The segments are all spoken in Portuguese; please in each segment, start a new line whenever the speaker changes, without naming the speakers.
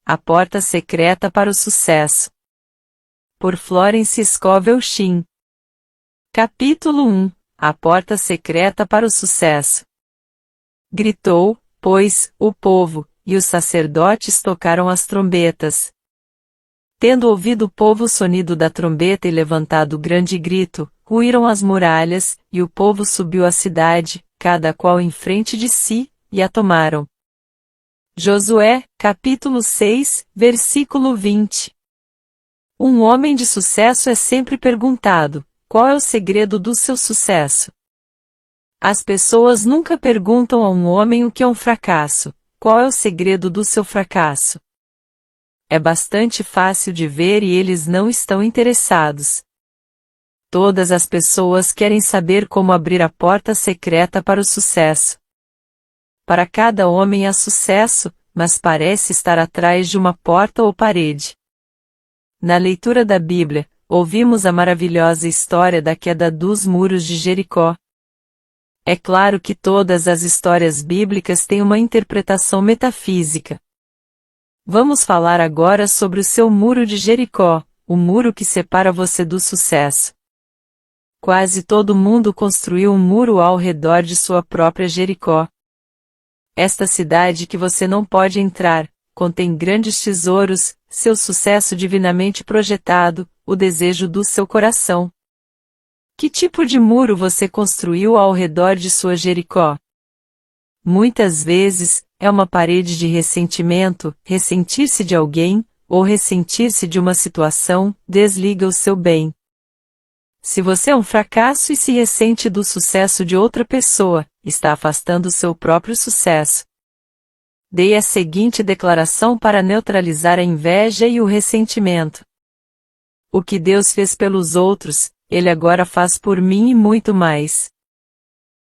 A porta secreta para o sucesso. Por Florence Scovel Shinn. Capítulo 1. A porta secreta para o sucesso. Gritou, pois, o povo, e os sacerdotes tocaram as trombetas. Tendo ouvido o povo o sonido da trombeta e levantado grande grito, ruíram as muralhas, e o povo subiu à cidade, cada qual em frente de si, e a tomaram. Josué, capítulo 6, versículo 20. Um homem de sucesso é sempre perguntado: qual é o segredo do seu sucesso? As pessoas nunca perguntam a um homem o que é um fracasso: qual é o segredo do seu fracasso? É bastante fácil de ver e eles não estão interessados. Todas as pessoas querem saber como abrir a porta secreta para o sucesso. Para cada homem há sucesso, mas parece estar atrás de uma porta ou parede. Na leitura da Bíblia, ouvimos a maravilhosa história da queda dos muros de Jericó. É claro que todas as histórias bíblicas têm uma interpretação metafísica. Vamos falar agora sobre o seu muro de Jericó, o muro que separa você do sucesso. Quase todo mundo construiu um muro ao redor de sua própria Jericó. Esta cidade que você não pode entrar, contém grandes tesouros, seu sucesso divinamente projetado, o desejo do seu coração. Que tipo de muro você construiu ao redor de sua Jericó? Muitas vezes, é uma parede de ressentimento, ressentir-se de alguém, ou ressentir-se de uma situação, desliga o seu bem. Se você é um fracasso e se ressente do sucesso de outra pessoa, está afastando seu próprio sucesso. Dei a seguinte declaração para neutralizar a inveja e o ressentimento. O que Deus fez pelos outros, Ele agora faz por mim e muito mais.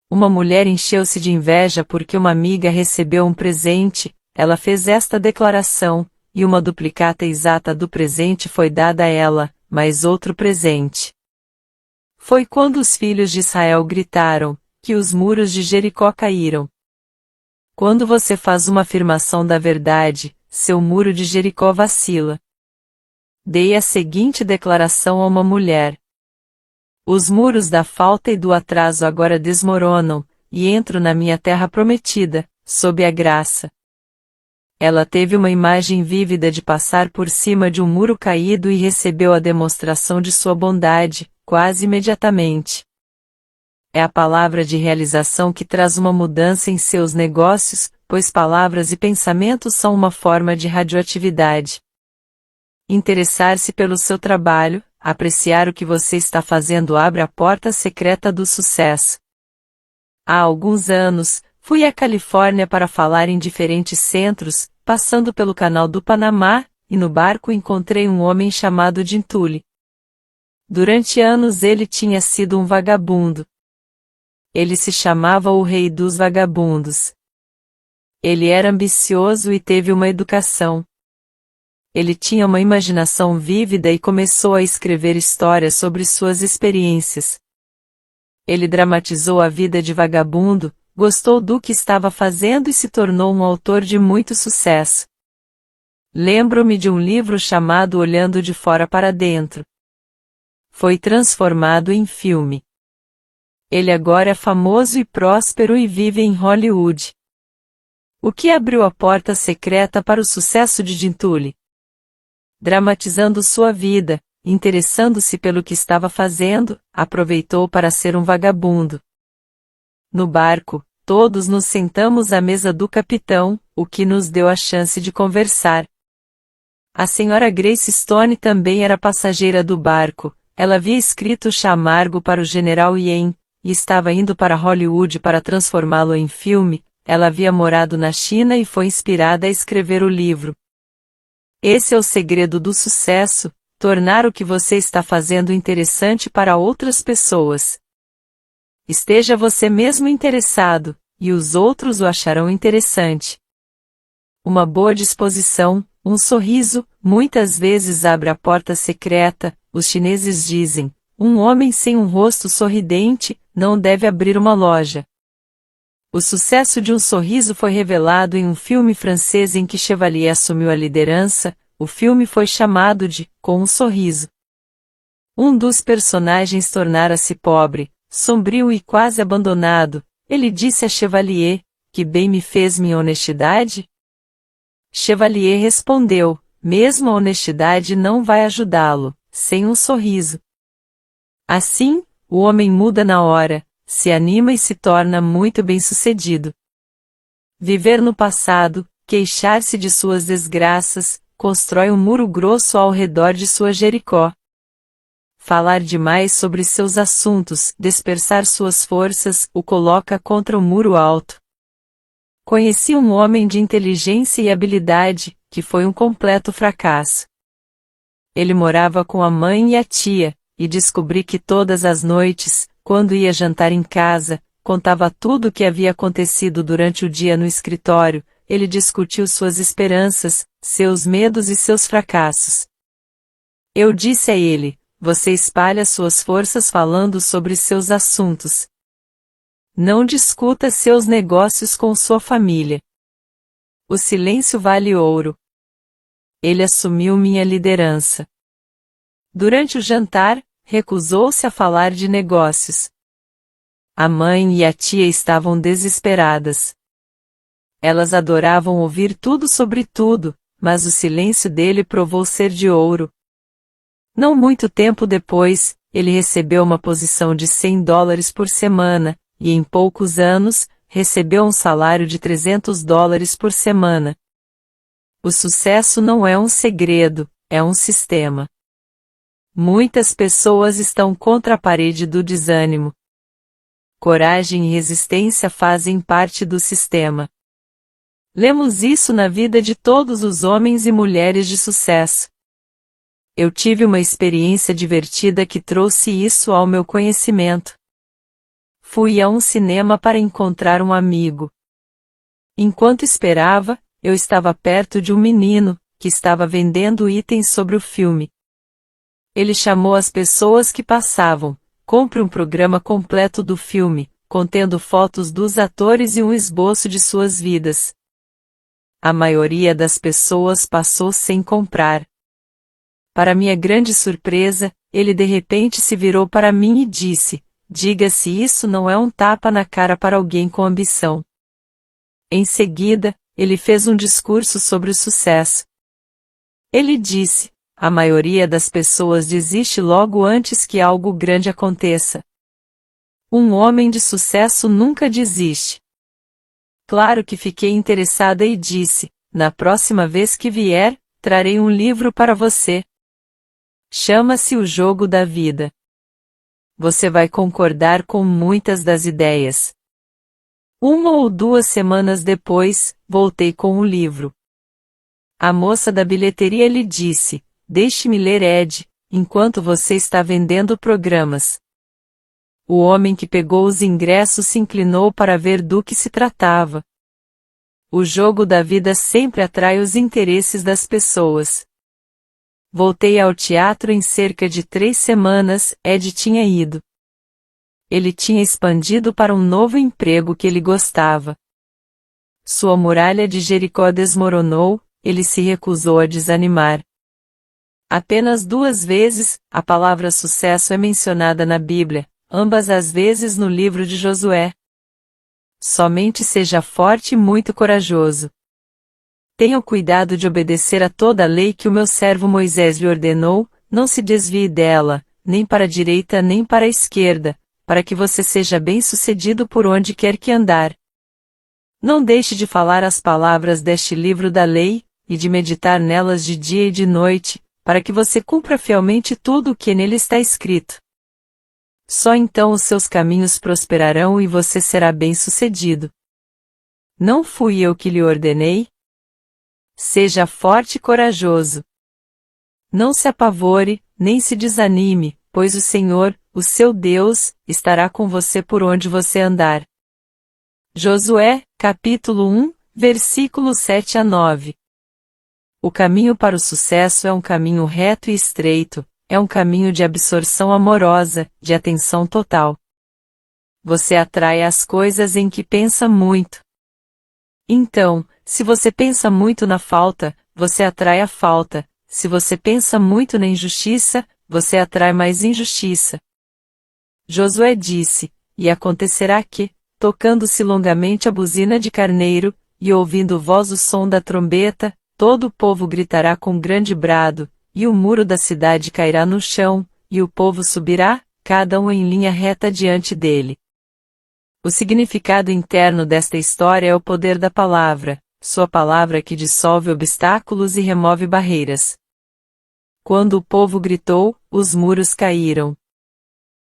Uma mulher encheu-se de inveja porque uma amiga recebeu um presente, ela fez esta declaração, e uma duplicata exata do presente foi dada a ela, mais outro presente. Foi quando os filhos de Israel gritaram, que os muros de Jericó caíram. Quando você faz uma afirmação da verdade, seu muro de Jericó vacila. Dei a seguinte declaração a uma mulher. Os muros da falta e do atraso agora desmoronam, e entro na minha terra prometida, sob a graça. Ela teve uma imagem vívida de passar por cima de um muro caído e recebeu a demonstração de sua bondade, quase imediatamente. É a palavra de realização que traz uma mudança em seus negócios, pois palavras e pensamentos são uma forma de radioatividade. Interessar-se pelo seu trabalho, apreciar o que você está fazendo abre a porta secreta do sucesso. Há alguns anos, fui à Califórnia para falar em diferentes centros, passando pelo Canal do Panamá, e no barco encontrei um homem chamado Jim Tully. Durante anos ele tinha sido um vagabundo. Ele se chamava o Rei dos Vagabundos. Ele era ambicioso e teve uma educação. Ele tinha uma imaginação vívida e começou a escrever histórias sobre suas experiências. Ele dramatizou a vida de vagabundo, gostou do que estava fazendo e se tornou um autor de muito sucesso. Lembro-me de um livro chamado Olhando de Fora para Dentro. Foi transformado em filme. Ele agora é famoso e próspero e vive em Hollywood. O que abriu a porta secreta para o sucesso de Jim Tully? Dramatizando sua vida, interessando-se pelo que estava fazendo, aproveitou para ser um vagabundo. No barco, todos nos sentamos à mesa do capitão, o que nos deu a chance de conversar. A senhora Grace Stone também era passageira do barco. Ela havia escrito chá amargo para o General Yen, e estava indo para Hollywood para transformá-lo em filme. Ela havia morado na China e foi inspirada a escrever o livro. Esse é o segredo do sucesso, tornar o que você está fazendo interessante para outras pessoas. Esteja você mesmo interessado, e os outros o acharão interessante. Uma boa disposição, um sorriso, muitas vezes abre a porta secreta. Os chineses dizem, um homem sem um rosto sorridente, não deve abrir uma loja. O sucesso de um sorriso foi revelado em um filme francês em que Chevalier assumiu a liderança. O filme foi chamado de Com um Sorriso. Um dos personagens tornara-se pobre, sombrio e quase abandonado. Ele disse a Chevalier: que bem me fez minha honestidade? Chevalier respondeu: mesmo a honestidade não vai ajudá-lo, sem um sorriso. Assim, o homem muda na hora, se anima e se torna muito bem-sucedido. Viver no passado, queixar-se de suas desgraças, constrói um muro grosso ao redor de sua Jericó. Falar demais sobre seus assuntos, dispersar suas forças, o coloca contra o muro alto. Conheci um homem de inteligência e habilidade, que foi um completo fracasso. Ele morava com a mãe e a tia, e descobri que todas as noites, quando ia jantar em casa, contava tudo o que havia acontecido durante o dia no escritório. Ele discutiu suas esperanças, seus medos e seus fracassos. Eu disse a ele: você espalha suas forças falando sobre seus assuntos. Não discuta seus negócios com sua família. O silêncio vale ouro. Ele assumiu minha liderança. Durante o jantar, recusou-se a falar de negócios. A mãe e a tia estavam desesperadas. Elas adoravam ouvir tudo sobre tudo, mas o silêncio dele provou ser de ouro. Não muito tempo depois, ele recebeu uma posição de $100 por semana, e em poucos anos, recebeu um salário de $300 por semana. O sucesso não é um segredo, é um sistema. Muitas pessoas estão contra a parede do desânimo. Coragem e resistência fazem parte do sistema. Lemos isso na vida de todos os homens e mulheres de sucesso. Eu tive uma experiência divertida que trouxe isso ao meu conhecimento. Fui a um cinema para encontrar um amigo. Enquanto esperava, eu estava perto de um menino, que estava vendendo itens sobre o filme. Ele chamou as pessoas que passavam: compre um programa completo do filme, contendo fotos dos atores e um esboço de suas vidas. A maioria das pessoas passou sem comprar. Para minha grande surpresa, ele de repente se virou para mim e disse: diga se isso não é um tapa na cara para alguém com ambição. Em seguida, ele fez um discurso sobre o sucesso. Ele disse: a maioria das pessoas desiste logo antes que algo grande aconteça. Um homem de sucesso nunca desiste. Claro que fiquei interessada e disse: na próxima vez que vier, trarei um livro para você. Chama-se O Jogo da Vida. Você vai concordar com muitas das ideias. 1 ou 2 semanas depois, voltei com o livro. A moça da bilheteria lhe disse: deixe-me ler, Ed, enquanto você está vendendo programas. O homem que pegou os ingressos se inclinou para ver do que se tratava. O jogo da vida sempre atrai os interesses das pessoas. Voltei ao teatro em cerca de 3 semanas. Ed tinha ido. Ele tinha expandido para um novo emprego que ele gostava. Sua muralha de Jericó desmoronou, ele se recusou a desanimar. Apenas 2 vezes, a palavra sucesso é mencionada na Bíblia, ambas as vezes no livro de Josué. Somente seja forte e muito corajoso. Tenha o cuidado de obedecer a toda a lei que o meu servo Moisés lhe ordenou, não se desvie dela, nem para a direita nem para a esquerda, para que você seja bem-sucedido por onde quer que andar. Não deixe de falar as palavras deste livro da lei, e de meditar nelas de dia e de noite, para que você cumpra fielmente tudo o que nele está escrito. Só então os seus caminhos prosperarão e você será bem-sucedido. Não fui eu que lhe ordenei? Seja forte e corajoso. Não se apavore, nem se desanime, pois o Senhor, o seu Deus, estará com você por onde você andar. Josué, capítulo 1, versículos 7 a 9. O caminho para o sucesso é um caminho reto e estreito, é um caminho de absorção amorosa, de atenção total. você atrai as coisas em que pensa muito. Então, se você pensa muito na falta, você atrai a falta. Se você pensa muito na injustiça, você atrai mais injustiça. Josué disse: E acontecerá que, tocando-se longamente a buzina de carneiro, e ouvindo voz o som da trombeta, todo o povo gritará com grande brado, e o muro da cidade cairá no chão, e o povo subirá, cada um em linha reta diante dele. O significado interno desta história é o poder da palavra, sua palavra que dissolve obstáculos e remove barreiras. Quando o povo gritou, os muros caíram.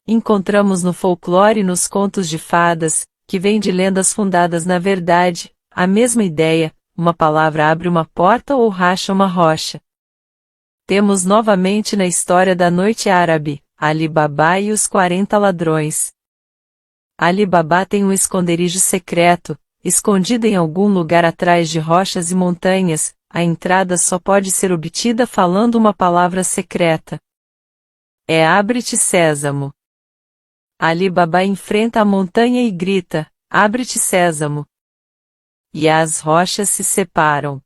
Encontramos no folclore e nos contos de fadas, que vêm de lendas fundadas na verdade, a mesma ideia: uma palavra abre uma porta ou racha uma rocha. Temos novamente na história da noite árabe, Ali Babá e os 40 ladrões. Ali Babá tem um esconderijo secreto, escondido em algum lugar atrás de rochas e montanhas. A entrada só pode ser obtida falando uma palavra secreta. É abre-te sésamo. Ali Babá enfrenta a montanha e grita: abre-te sésamo. E as rochas se separam.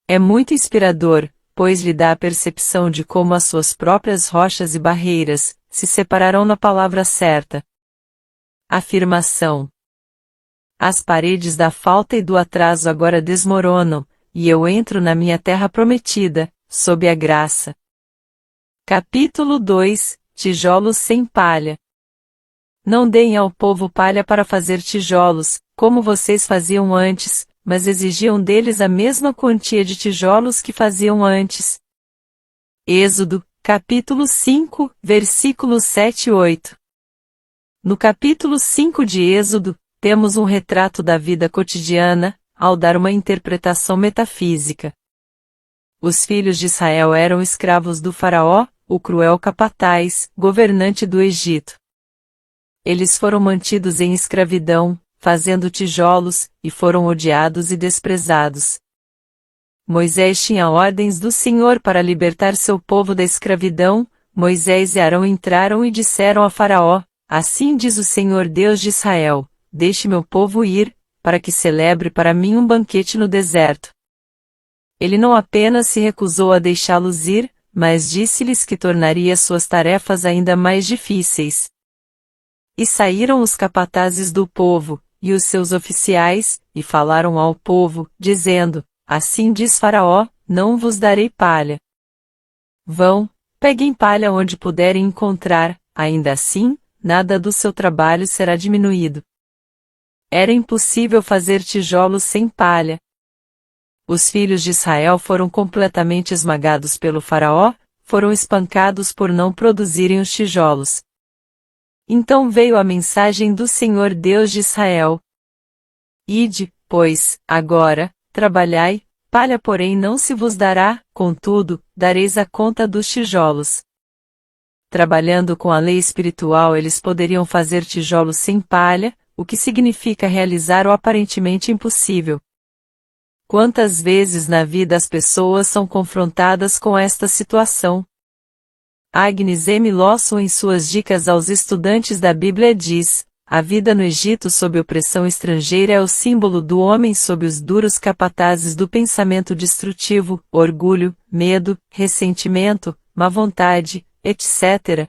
É muito inspirador, pois lhe dá a percepção de como as suas próprias rochas e barreiras se separarão na palavra certa. Afirmação: as paredes da falta e do atraso agora desmoronam, e eu entro na minha terra prometida, sob a graça. Capítulo 2 – Tijolos sem palha. Não deem ao povo palha para fazer tijolos, como vocês faziam antes, mas exigiam deles a mesma quantia de tijolos que faziam antes. Êxodo, capítulo 5, versículos 7 e 8. No capítulo 5 de Êxodo, temos um retrato da vida cotidiana, ao dar uma interpretação metafísica. Os filhos de Israel eram escravos do faraó, o cruel capataz, governante do Egito. Eles foram mantidos em escravidão, fazendo tijolos, e foram odiados e desprezados. Moisés tinha ordens do Senhor para libertar seu povo da escravidão. Moisés e Arão entraram e disseram a Faraó: assim diz o Senhor Deus de Israel, deixe meu povo ir, para que celebre para mim um banquete no deserto. Ele não apenas se recusou a deixá-los ir, mas disse-lhes que tornaria suas tarefas ainda mais difíceis. E saíram os capatazes do povo, e os seus oficiais, e falaram ao povo, dizendo: assim diz Faraó, não vos darei palha. Vão, peguem palha onde puderem encontrar, ainda assim, nada do seu trabalho será diminuído. Era impossível fazer tijolos sem palha. Os filhos de Israel foram completamente esmagados pelo Faraó, foram espancados por não produzirem os tijolos. Então veio a mensagem do Senhor Deus de Israel: ide, pois, agora, trabalhai, palha porém não se vos dará, contudo, dareis a conta dos tijolos. Trabalhando com a lei espiritual eles poderiam fazer tijolos sem palha, o que significa realizar o aparentemente impossível. Quantas vezes na vida as pessoas são confrontadas com esta situação? Agnes M. Lawson em suas dicas aos estudantes da Bíblia diz: a vida no Egito sob opressão estrangeira é o símbolo do homem sob os duros capatazes do pensamento destrutivo, orgulho, medo, ressentimento, má vontade, etc.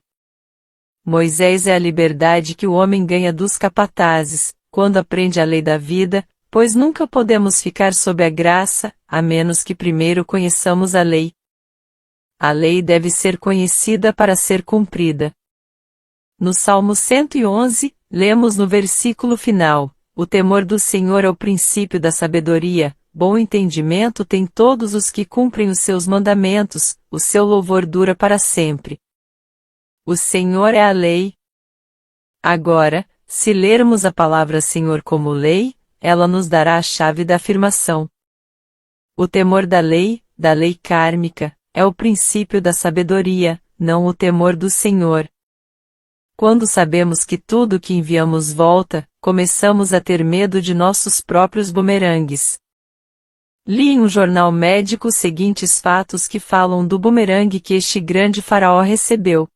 Moisés é a liberdade que o homem ganha dos capatazes, quando aprende a lei da vida, pois nunca podemos ficar sob a graça, a menos que primeiro conheçamos a lei. A lei deve ser conhecida para ser cumprida. No Salmo 111, lemos no versículo final: o temor do Senhor é o princípio da sabedoria, bom entendimento tem todos os que cumprem os seus mandamentos, o seu louvor dura para sempre. O Senhor é a lei. Agora, se lermos a palavra Senhor como lei, ela nos dará a chave da afirmação. O temor da lei kármica, é o princípio da sabedoria, não o temor do Senhor. Quando sabemos que tudo que enviamos volta, começamos a ter medo de nossos próprios bumerangues. Li em um jornal médico os seguintes fatos que falam do bumerangue que este grande faraó recebeu.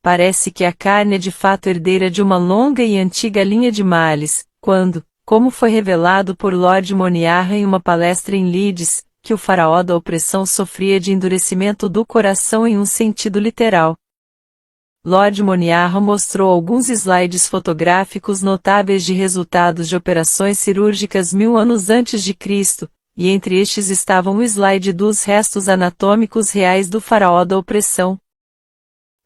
parece que a carne é de fato herdeira de uma longa e antiga linha de males, quando, como foi revelado por Lord Moniarra em uma palestra em Leeds, que o faraó da opressão sofria de endurecimento do coração em um sentido literal. Lord Moniarra mostrou alguns slides fotográficos notáveis de resultados de operações cirúrgicas 1000 anos antes de Cristo, e entre estes estavam o slide dos restos anatômicos reais do faraó da opressão.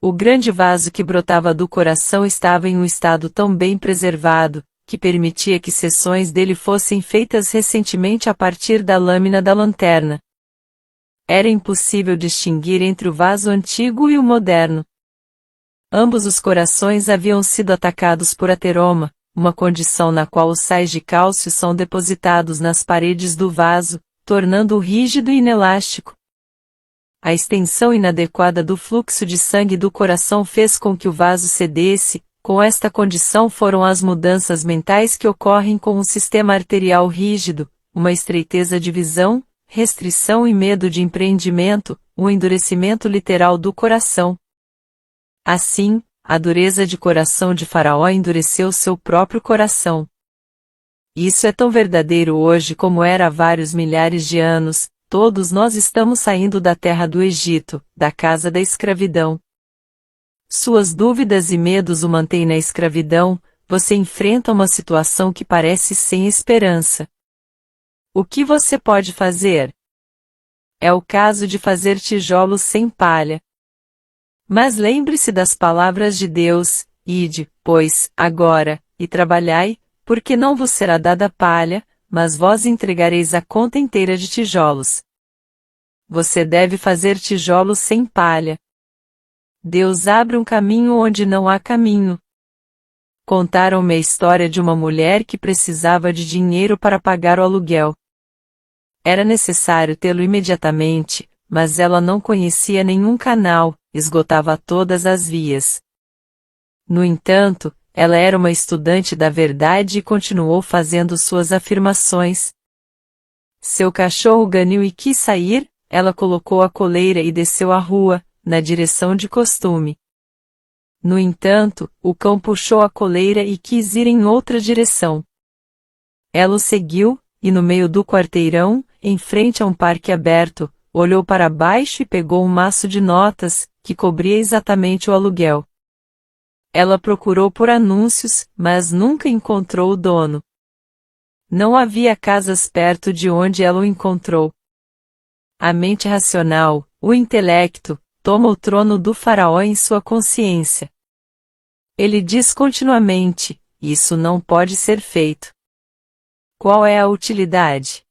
O grande vaso que brotava do coração estava em um estado tão bem preservado, que permitia que seções dele fossem feitas recentemente a partir da lâmina da lanterna. Era impossível distinguir entre o vaso antigo e o moderno. Ambos os corações haviam sido atacados por ateroma, uma condição na qual os sais de cálcio são depositados nas paredes do vaso, tornando-o rígido e inelástico. A extensão inadequada do fluxo de sangue do coração fez com que o vaso cedesse. Com esta condição foram as mudanças mentais que ocorrem com um sistema arterial rígido, uma estreiteza de visão, restrição e medo de empreendimento, um endurecimento literal do coração. Assim, a dureza de coração de Faraó endureceu seu próprio coração. Isso é tão verdadeiro hoje como era há vários milhares de anos. Todos nós estamos saindo da terra do Egito, da casa da escravidão. Suas dúvidas e medos o mantêm na escravidão, você enfrenta uma situação que parece sem esperança. O que você pode fazer? É o caso de fazer tijolos sem palha. Mas lembre-se das palavras de Deus: ide, pois, agora, e trabalhai, porque não vos será dada palha, mas vós entregareis a conta inteira de tijolos. Você deve fazer tijolos sem palha. Deus abre um caminho onde não há caminho. Contaram-me a história de uma mulher que precisava de dinheiro para pagar o aluguel. Era necessário tê-lo imediatamente, mas ela não conhecia nenhum canal, esgotava todas as vias. No entanto, ela era uma estudante da verdade e continuou fazendo suas afirmações. Seu cachorro ganiu e quis sair, ela colocou a coleira e desceu a rua, na direção de costume. No entanto, o cão puxou a coleira e quis ir em outra direção. Ela o seguiu, e no meio do quarteirão, em frente a um parque aberto, olhou para baixo e pegou um maço de notas, que cobria exatamente o aluguel. Ela procurou por anúncios, mas nunca encontrou o dono. Não havia casas perto de onde ela o encontrou. A mente racional, o intelecto, toma o trono do faraó em sua consciência. Ele diz continuamente: isso não pode ser feito. Qual é a utilidade?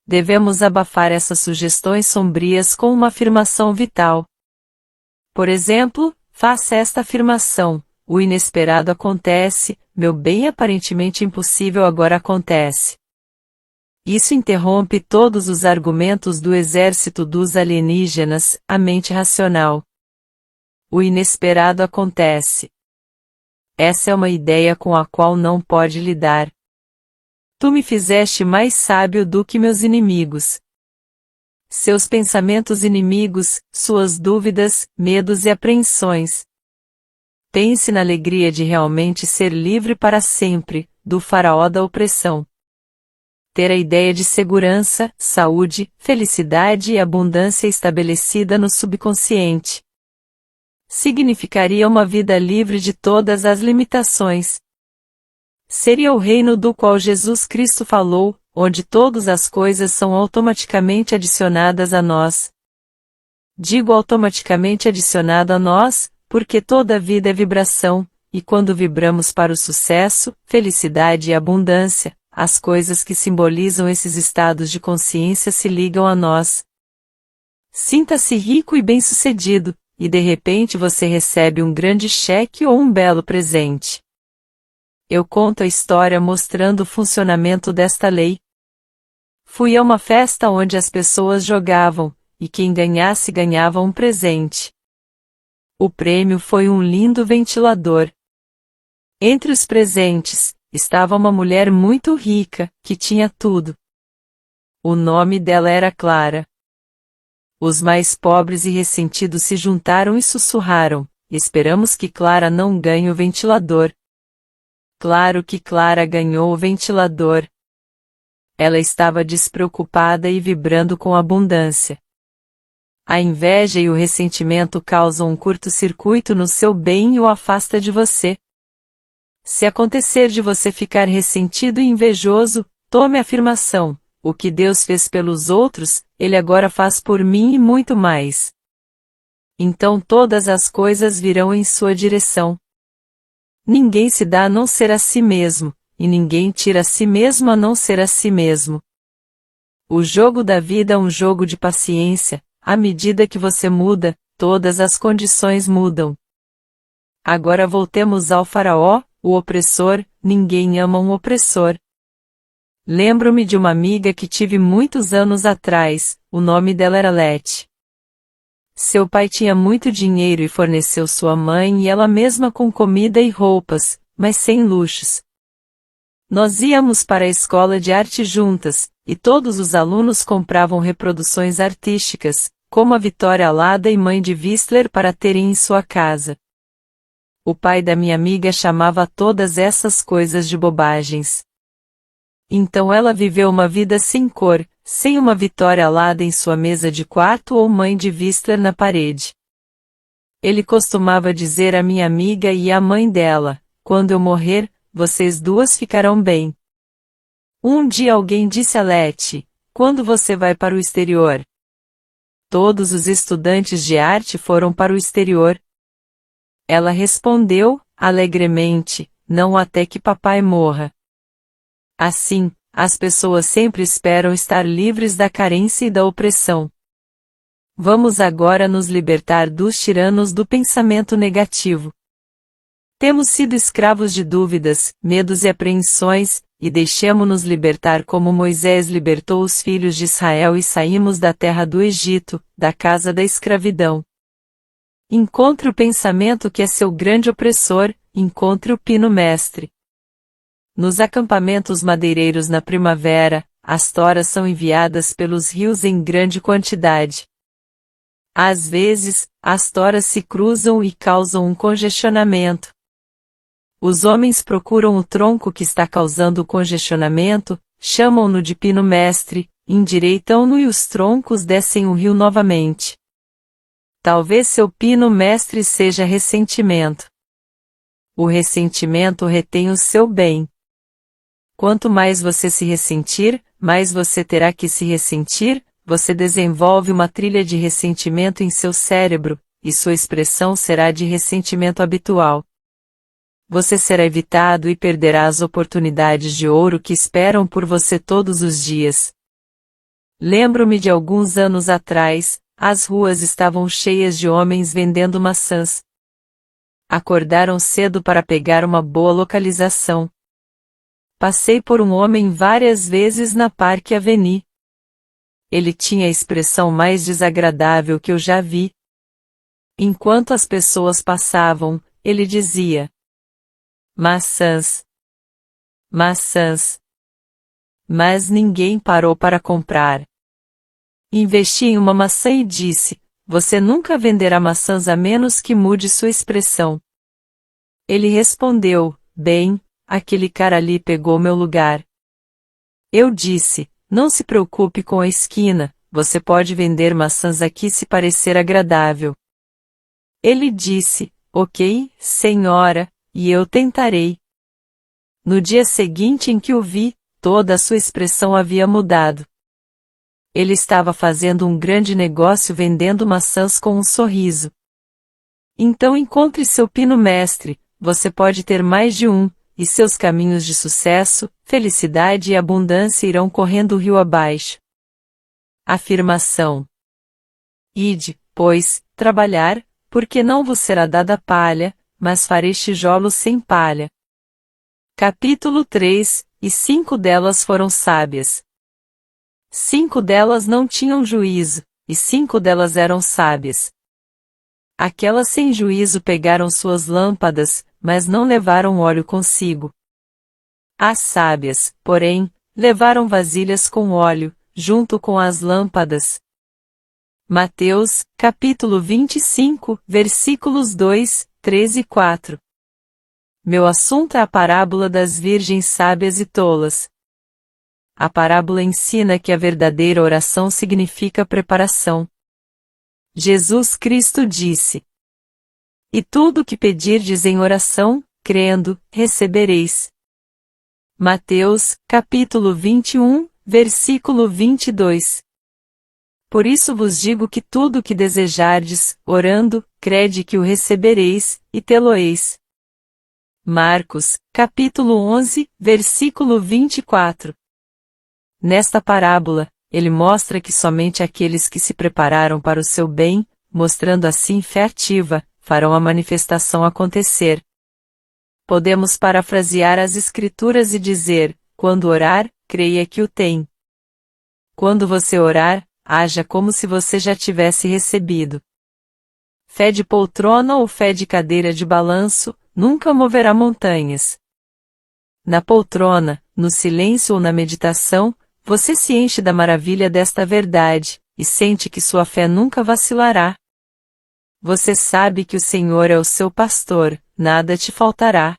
Devemos abafar essas sugestões sombrias com uma afirmação vital. Por exemplo, faça esta afirmação: o inesperado acontece, meu bem aparentemente impossível agora acontece. Isso interrompe todos os argumentos do exército dos alienígenas, a mente racional. O inesperado acontece. Essa é uma ideia com a qual não pode lidar. Tu me fizeste mais sábio do que meus inimigos. Seus pensamentos inimigos, suas dúvidas, medos e apreensões. Pense na alegria de realmente ser livre para sempre, do faraó da opressão. Ter a ideia de segurança, saúde, felicidade e abundância estabelecida no subconsciente. Significaria uma vida livre de todas as limitações. Seria o reino do qual Jesus Cristo falou, onde todas as coisas são automaticamente adicionadas a nós. Digo automaticamente adicionado a nós, porque toda a vida é vibração, e quando vibramos para o sucesso, felicidade e abundância, as coisas que simbolizam esses estados de consciência se ligam a nós. Sinta-se rico e bem-sucedido, e de repente você recebe um grande cheque ou um belo presente. Eu conto a história mostrando o funcionamento desta lei. Fui a uma festa onde as pessoas jogavam, e quem ganhasse ganhava um presente. O prêmio foi um lindo ventilador. Entre os presentes, estava uma mulher muito rica, que tinha tudo. O nome dela era Clara. Os mais pobres e ressentidos se juntaram e sussurraram: esperamos que Clara não ganhe o ventilador. Claro que Clara ganhou o ventilador. Ela estava despreocupada e vibrando com abundância. A inveja e o ressentimento causam um curto-circuito no seu bem e o afasta de você. Se acontecer de você ficar ressentido e invejoso, tome a afirmação: o que Deus fez pelos outros, Ele agora faz por mim e muito mais. Então todas as coisas virão em sua direção. Ninguém se dá a não ser a si mesmo, e ninguém tira a si mesmo a não ser a si mesmo. O jogo da vida é um jogo de paciência. À medida que você muda, todas as condições mudam. Agora voltemos ao faraó, o opressor. Ninguém ama um opressor. Lembro-me de uma amiga que tive muitos anos atrás, o nome dela era Letty. Seu pai tinha muito dinheiro e forneceu sua mãe e ela mesma com comida e roupas, mas sem luxos. Nós íamos para a escola de arte juntas, e todos os alunos compravam reproduções artísticas, como a Vitória Alada e Mãe de Whistler para terem em sua casa. O pai da minha amiga chamava todas essas coisas de bobagens. Então ela viveu uma vida sem cor, sem uma Vitória Alada em sua mesa de quarto ou Mãe de Whistler na parede. Ele costumava dizer à minha amiga e à mãe dela: quando eu morrer, vocês duas ficarão bem. Um dia alguém disse a Letty: quando você vai para o exterior? Todos os estudantes de arte foram para o exterior. Ela respondeu, alegremente: não até que papai morra. Assim, as pessoas sempre esperam estar livres da carência e da opressão. Vamos agora nos libertar dos tiranos do pensamento negativo. Temos sido escravos de dúvidas, medos e apreensões, e deixemo-nos libertar como Moisés libertou os filhos de Israel e saímos da terra do Egito, da casa da escravidão. Encontre o pensamento que é seu grande opressor, encontre o pino mestre. Nos acampamentos madeireiros na primavera, as toras são enviadas pelos rios em grande quantidade. Às vezes, as toras se cruzam e causam um congestionamento. Os homens procuram o tronco que está causando o congestionamento, chamam-no de pino mestre, endireitam-no e os troncos descem o rio novamente. Talvez seu pino mestre seja ressentimento. O ressentimento retém o seu bem. Quanto mais você se ressentir, mais você terá que se ressentir. Você desenvolve uma trilha de ressentimento em seu cérebro, e sua expressão será de ressentimento habitual. Você será evitado e perderá as oportunidades de ouro que esperam por você todos os dias. Lembro-me de alguns anos atrás, as ruas estavam cheias de homens vendendo maçãs. Acordaram cedo para pegar uma boa localização. Passei por um homem várias vezes na Park Avenue. Ele tinha a expressão mais desagradável que eu já vi. Enquanto as pessoas passavam, ele dizia: maçãs. Maçãs. Mas ninguém parou para comprar. Investi em uma maçã e disse: você nunca venderá maçãs a menos que mude sua expressão. Ele respondeu: bem, aquele cara ali pegou meu lugar. Eu disse: não se preocupe com a esquina, você pode vender maçãs aqui se parecer agradável. Ele disse: ok, senhora, e eu tentarei. No dia seguinte em que o vi, toda a sua expressão havia mudado. Ele estava fazendo um grande negócio vendendo maçãs com um sorriso. Então encontre seu pino mestre, você pode ter mais de um, e seus caminhos de sucesso, felicidade e abundância irão correndo rio abaixo. Afirmação: ide, pois, trabalhar, porque não vos será dada palha, mas fareis tijolos sem palha. Capítulo 3, e 5 delas foram sábias. 5 delas não tinham juízo, e 5 delas eram sábias. Aquelas sem juízo pegaram suas lâmpadas, mas não levaram óleo consigo. As sábias, porém, levaram vasilhas com óleo, junto com as lâmpadas. Mateus, capítulo 25, versículos 2, 3 e 4. Meu assunto é a parábola das virgens sábias e tolas. A parábola ensina que a verdadeira oração significa preparação. Jesus Cristo disse: E tudo o que pedirdes em oração, crendo, recebereis. Mateus, capítulo 21, versículo 22. Por isso vos digo que tudo o que desejardes, orando, crede que o recebereis, e tê-lo-eis. Marcos, capítulo 11, versículo 24. Nesta parábola, ele mostra que somente aqueles que se prepararam para o seu bem, mostrando assim fé ativa, farão a manifestação acontecer. Podemos parafrasear as Escrituras e dizer: quando orar, creia que o tem. Quando você orar, haja como se você já tivesse recebido. Fé de poltrona ou fé de cadeira de balanço, nunca moverá montanhas. Na poltrona, no silêncio ou na meditação, você se enche da maravilha desta verdade, e sente que sua fé nunca vacilará. Você sabe que o Senhor é o seu pastor, nada te faltará.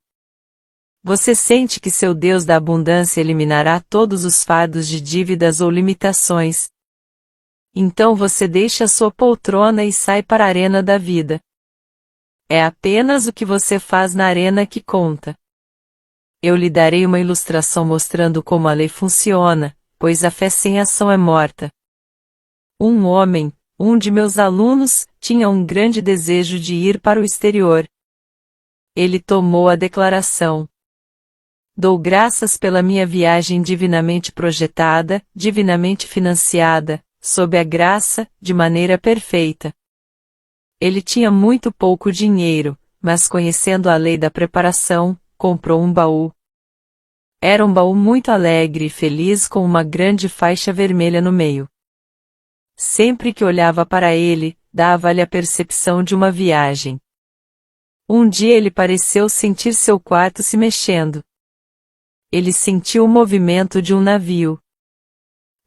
Você sente que seu Deus da abundância eliminará todos os fardos de dívidas ou limitações. Então você deixa a sua poltrona e sai para a arena da vida. É apenas o que você faz na arena que conta. Eu lhe darei uma ilustração mostrando como a lei funciona, pois a fé sem ação é morta. Um homem, um de meus alunos, tinha um grande desejo de ir para o exterior. Ele tomou a declaração: Dou graças pela minha viagem divinamente projetada, divinamente financiada, sob a graça, de maneira perfeita. Ele tinha muito pouco dinheiro, mas conhecendo a lei da preparação, comprou um baú. Era um baú muito alegre e feliz com uma grande faixa vermelha no meio. Sempre que olhava para ele, dava-lhe a percepção de uma viagem. Um dia ele pareceu sentir seu quarto se mexendo. Ele sentiu o movimento de um navio.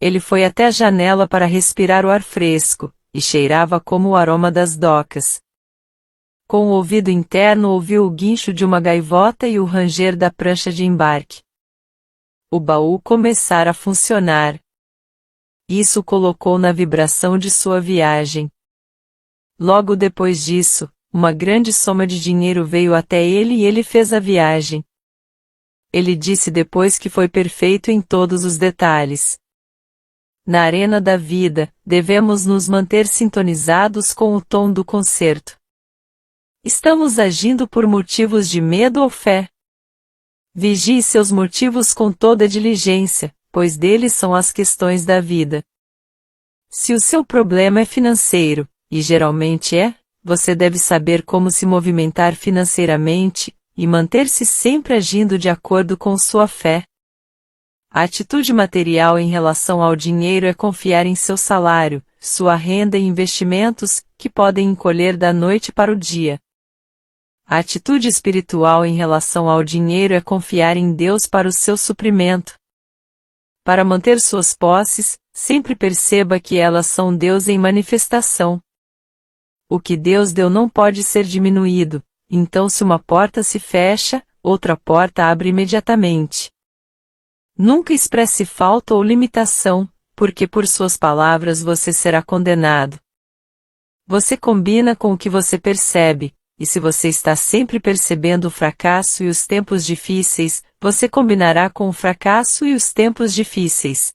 Ele foi até a janela para respirar o ar fresco, e cheirava como o aroma das docas. Com o ouvido interno ouviu o guincho de uma gaivota e o ranger da prancha de embarque. O baú começara a funcionar. Isso o colocou na vibração de sua viagem. Logo depois disso, uma grande soma de dinheiro veio até ele e ele fez a viagem. Ele disse depois que foi perfeito em todos os detalhes. Na arena da vida, devemos nos manter sintonizados com o tom do concerto. Estamos agindo por motivos de medo ou fé? Vigie seus motivos com toda diligência, pois deles são as questões da vida. Se o seu problema é financeiro, e geralmente é, você deve saber como se movimentar financeiramente, e manter-se sempre agindo de acordo com sua fé. A atitude material em relação ao dinheiro é confiar em seu salário, sua renda e investimentos, que podem encolher da noite para o dia. A atitude espiritual em relação ao dinheiro é confiar em Deus para o seu suprimento. Para manter suas posses, sempre perceba que elas são Deus em manifestação. O que Deus deu não pode ser diminuído, então se uma porta se fecha, outra porta abre imediatamente. Nunca expresse falta ou limitação, porque por suas palavras você será condenado. Você combina com o que você percebe, e se você está sempre percebendo o fracasso e os tempos difíceis, você combinará com o fracasso e os tempos difíceis.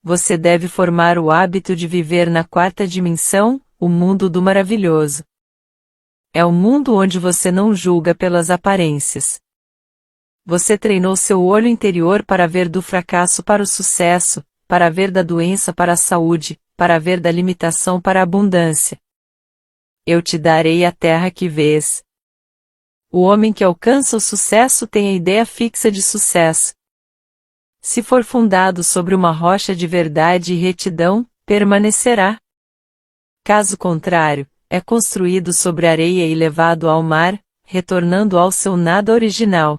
Você deve formar o hábito de viver na quarta dimensão, o mundo do maravilhoso. É o mundo onde você não julga pelas aparências. Você treinou seu olho interior para ver do fracasso para o sucesso, para ver da doença para a saúde, para ver da limitação para a abundância. Eu te darei a terra que vês. O homem que alcança o sucesso tem a ideia fixa de sucesso. Se for fundado sobre uma rocha de verdade e retidão, permanecerá. Caso contrário, é construído sobre areia e levado ao mar, retornando ao seu nada original.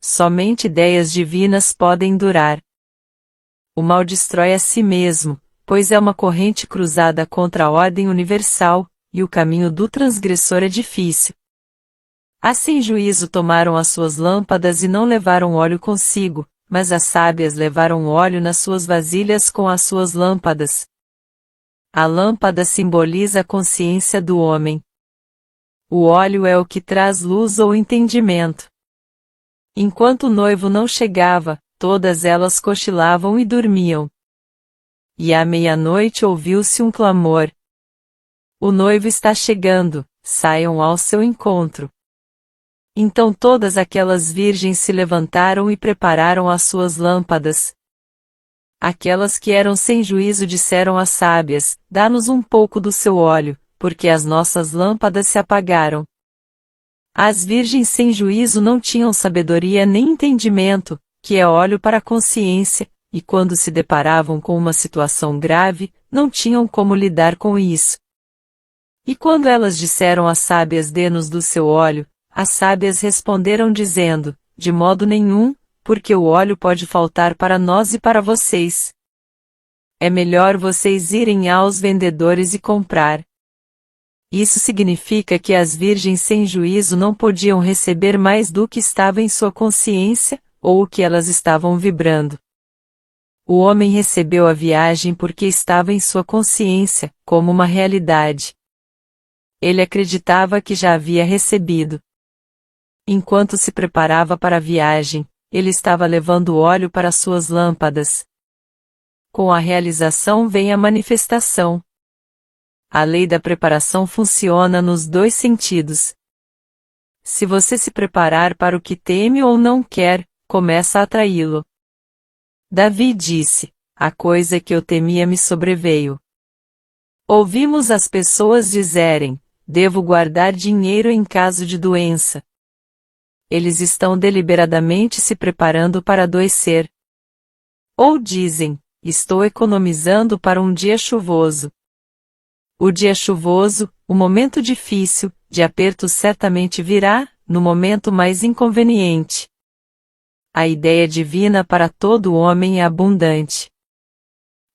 Somente ideias divinas podem durar. O mal destrói a si mesmo, pois é uma corrente cruzada contra a ordem universal, e o caminho do transgressor é difícil. Assim juízo tomaram as suas lâmpadas e não levaram óleo consigo, mas as sábias levaram óleo nas suas vasilhas com as suas lâmpadas. A lâmpada simboliza a consciência do homem. O óleo é o que traz luz ou entendimento. Enquanto o noivo não chegava, todas elas cochilavam e dormiam. E à meia-noite ouviu-se um clamor. O noivo está chegando, saiam ao seu encontro. Então todas aquelas virgens se levantaram e prepararam as suas lâmpadas. Aquelas que eram sem juízo disseram às sábias: dá-nos um pouco do seu óleo, porque as nossas lâmpadas se apagaram. As virgens sem juízo não tinham sabedoria nem entendimento, que é óleo para a consciência, e quando se deparavam com uma situação grave, não tinham como lidar com isso. E quando elas disseram às sábias: dê-nos do seu óleo, as sábias responderam dizendo: de modo nenhum, porque o óleo pode faltar para nós e para vocês. É melhor vocês irem aos vendedores e comprar. Isso significa que as virgens sem juízo não podiam receber mais do que estava em sua consciência, ou o que elas estavam vibrando. O homem recebeu a viagem porque estava em sua consciência, como uma realidade. Ele acreditava que já havia recebido. Enquanto se preparava para a viagem, ele estava levando óleo para suas lâmpadas. Com a realização vem a manifestação. A lei da preparação funciona nos dois sentidos. Se você se preparar para o que teme ou não quer, começa a atraí-lo. Davi disse: a coisa que eu temia me sobreveio. Ouvimos as pessoas dizerem: devo guardar dinheiro em caso de doença. Eles estão deliberadamente se preparando para adoecer. Ou dizem: estou economizando para um dia chuvoso. O dia chuvoso, o momento difícil, de aperto certamente virá, no momento mais inconveniente. A ideia divina para todo homem é abundante.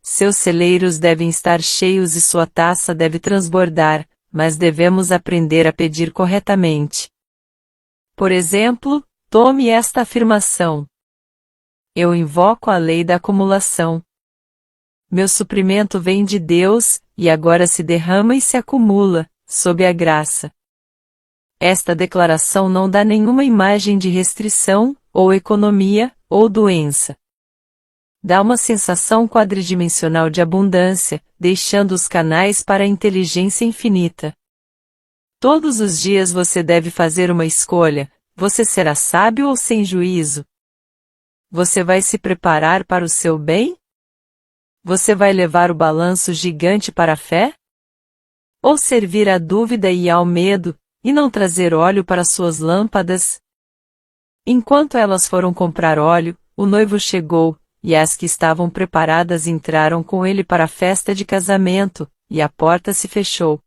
Seus celeiros devem estar cheios e sua taça deve transbordar, mas devemos aprender a pedir corretamente. Por exemplo, tome esta afirmação: eu invoco a lei da acumulação. Meu suprimento vem de Deus, e agora se derrama e se acumula, sob a graça. Esta declaração não dá nenhuma imagem de restrição, ou economia, ou doença. Dá uma sensação quadridimensional de abundância, deixando os canais para a inteligência infinita. Todos os dias você deve fazer uma escolha: você será sábio ou sem juízo? Você vai se preparar para o seu bem? Você vai levar o balanço gigante para a fé? Ou servir à dúvida e ao medo, e não trazer óleo para suas lâmpadas? Enquanto elas foram comprar óleo, o noivo chegou, e as que estavam preparadas entraram com ele para a festa de casamento, e a porta se fechou.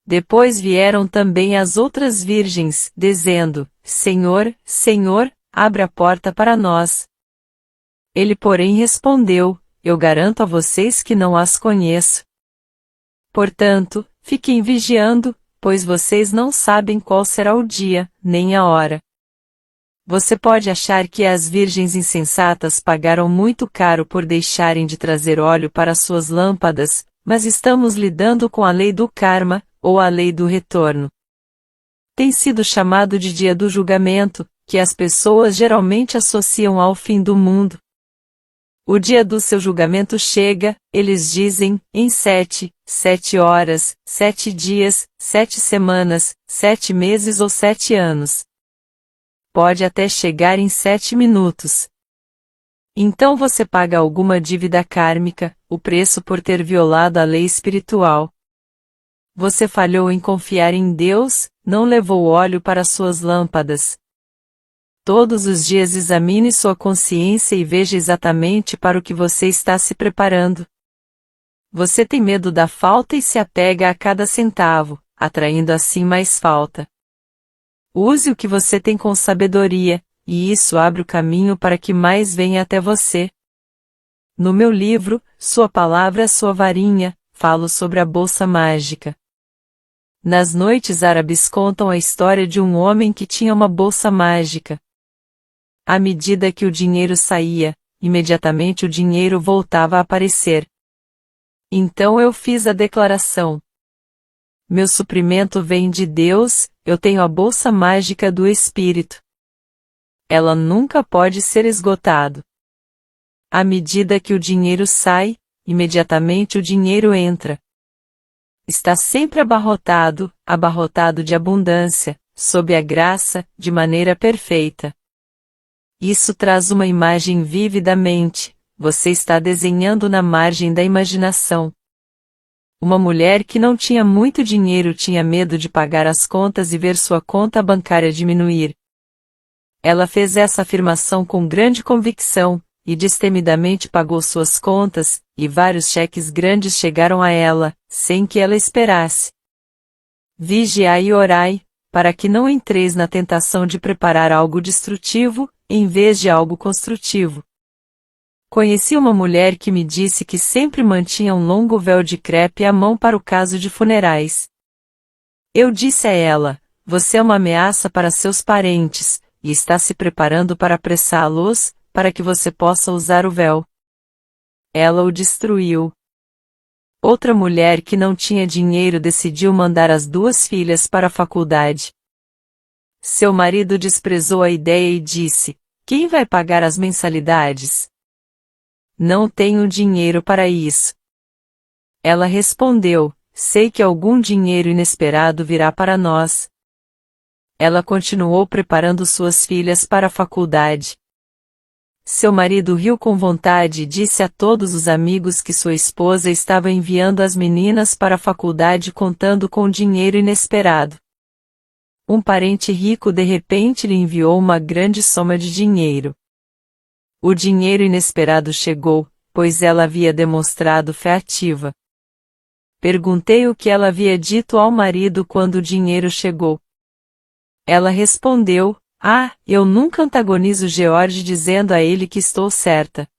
Depois vieram também as outras virgens, dizendo: Senhor, Senhor, abre a porta para nós. Ele porém respondeu: eu garanto a vocês que não as conheço. Portanto, fiquem vigiando, pois vocês não sabem qual será o dia, nem a hora. Você pode achar que as virgens insensatas pagaram muito caro por deixarem de trazer óleo para suas lâmpadas, mas estamos lidando com a lei do karma, ou a lei do retorno. Tem sido chamado de dia do julgamento, que as pessoas geralmente associam ao fim do mundo. O dia do seu julgamento chega, eles dizem, em 7 horas, 7 dias, 7 semanas, 7 meses ou 7 anos. Pode até chegar em 7 minutos. Então você paga alguma dívida kármica, o preço por ter violado a lei espiritual. Você falhou em confiar em Deus, não levou óleo para suas lâmpadas. Todos os dias examine sua consciência e veja exatamente para o que você está se preparando. Você tem medo da falta e se apega a cada centavo, atraindo assim mais falta. Use o que você tem com sabedoria, e isso abre o caminho para que mais venha até você. No meu livro, Sua Palavra, Sua Varinha, falo sobre a bolsa mágica. Nas noites árabes contam a história de um homem que tinha uma bolsa mágica. À medida que o dinheiro saía, imediatamente o dinheiro voltava a aparecer. Então eu fiz a declaração: meu suprimento vem de Deus, eu tenho a bolsa mágica do Espírito. Ela nunca pode ser esgotada. À medida que o dinheiro sai, imediatamente o dinheiro entra. Está sempre abarrotado de abundância, sob a graça, de maneira perfeita. Isso traz uma imagem vívida à mente, você está desenhando na margem da imaginação. Uma mulher que não tinha muito dinheiro tinha medo de pagar as contas e ver sua conta bancária diminuir. Ela fez essa afirmação com grande convicção, e destemidamente pagou suas contas, e vários cheques grandes chegaram a ela, sem que ela esperasse. Vigiai e orai, para que não entreis na tentação de preparar algo destrutivo, em vez de algo construtivo. Conheci uma mulher que me disse que sempre mantinha um longo véu de crepe à mão para o caso de funerais. Eu disse a ela: você é uma ameaça para seus parentes, e está se preparando para apressá-los, para que você possa usar o véu. Ela o destruiu. Outra mulher que não tinha dinheiro decidiu mandar as 2 filhas para a faculdade. Seu marido desprezou a ideia e disse: quem vai pagar as mensalidades? Não tenho dinheiro para isso. Ela respondeu: sei que algum dinheiro inesperado virá para nós. Ela continuou preparando suas filhas para a faculdade. Seu marido riu com vontade e disse a todos os amigos que sua esposa estava enviando as meninas para a faculdade contando com dinheiro inesperado. Um parente rico de repente lhe enviou uma grande soma de dinheiro. O dinheiro inesperado chegou, pois ela havia demonstrado fé ativa. Perguntei o que ela havia dito ao marido quando o dinheiro chegou. Ela respondeu: eu nunca antagonizo George dizendo a ele que estou certa.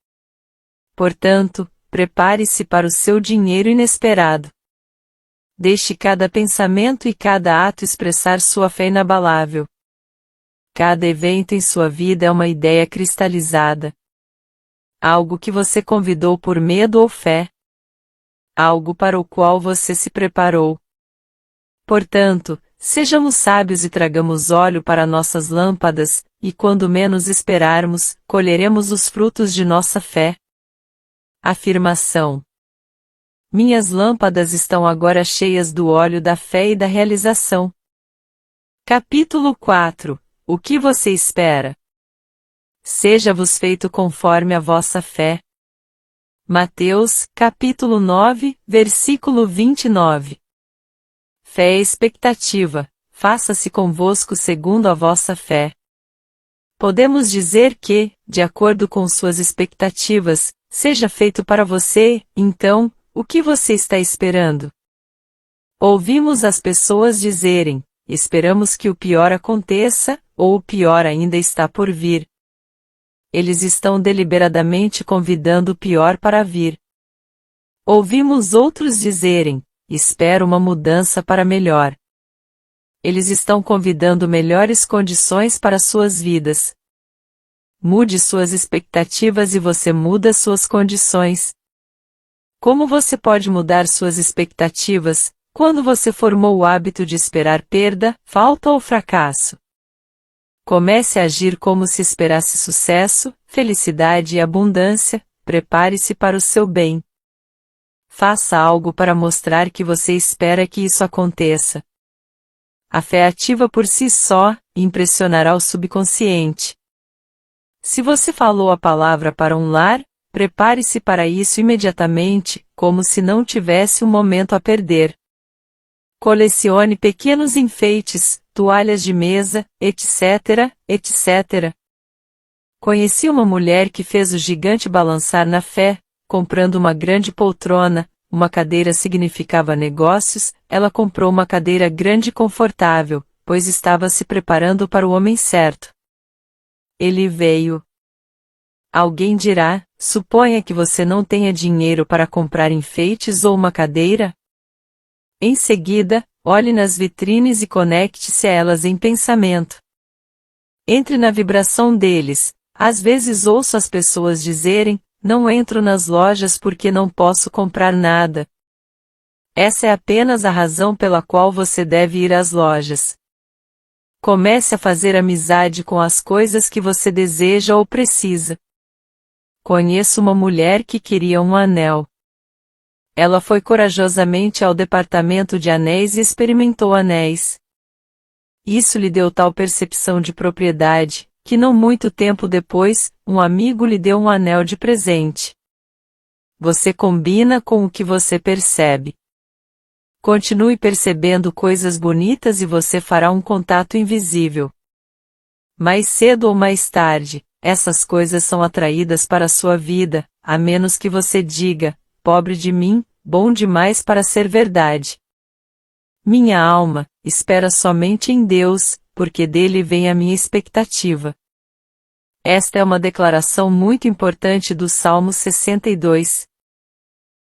Portanto, prepare-se para o seu dinheiro inesperado. Deixe cada pensamento e cada ato expressar sua fé inabalável. Cada evento em sua vida é uma ideia cristalizada. Algo que você convidou por medo ou fé. Algo para o qual você se preparou. Portanto, sejamos sábios e tragamos óleo para nossas lâmpadas, e quando menos esperarmos, colheremos os frutos de nossa fé. Afirmação: minhas lâmpadas estão agora cheias do óleo da fé e da realização. Capítulo 4. O que você espera? Seja-vos feito conforme a vossa fé. Mateus, capítulo 9, versículo 29. Fé é expectativa, faça-se convosco segundo a vossa fé. Podemos dizer que, de acordo com suas expectativas, seja feito para você, então, o que você está esperando? Ouvimos as pessoas dizerem: esperamos que o pior aconteça, ou o pior ainda está por vir. Eles estão deliberadamente convidando o pior para vir. Ouvimos outros dizerem: espero uma mudança para melhor. Eles estão convidando melhores condições para suas vidas. Mude suas expectativas e você muda suas condições. Como você pode mudar suas expectativas, quando você formou o hábito de esperar perda, falta ou fracasso? Comece a agir como se esperasse sucesso, felicidade e abundância, prepare-se para o seu bem. Faça algo para mostrar que você espera que isso aconteça. A fé ativa por si só impressionará o subconsciente. Se você falou a palavra para um lar, prepare-se para isso imediatamente, como se não tivesse um momento a perder. Colecione pequenos enfeites, toalhas de mesa, etc., etc. Conheci uma mulher que fez o gigante balançar na fé, comprando uma grande poltrona. Uma cadeira significava negócios, ela comprou uma cadeira grande e confortável, pois estava se preparando para o homem certo. Ele veio. Alguém dirá: suponha que você não tenha dinheiro para comprar enfeites ou uma cadeira? Em seguida, olhe nas vitrines e conecte-se a elas em pensamento. Entre na vibração deles. Às vezes ouço as pessoas dizerem: não entro nas lojas porque não posso comprar nada. Essa é apenas a razão pela qual você deve ir às lojas. Comece a fazer amizade com as coisas que você deseja ou precisa. Conheço uma mulher que queria um anel. Ela foi corajosamente ao departamento de anéis e experimentou anéis. Isso lhe deu tal percepção de propriedade, que não muito tempo depois, um amigo lhe deu um anel de presente. Você combina com o que você percebe. Continue percebendo coisas bonitas e você fará um contato invisível. Mais cedo ou mais tarde, essas coisas são atraídas para a sua vida, a menos que você diga: pobre de mim, bom demais para ser verdade. Minha alma, espera somente em Deus, porque dele vem a minha expectativa. Esta é uma declaração muito importante do Salmo 62.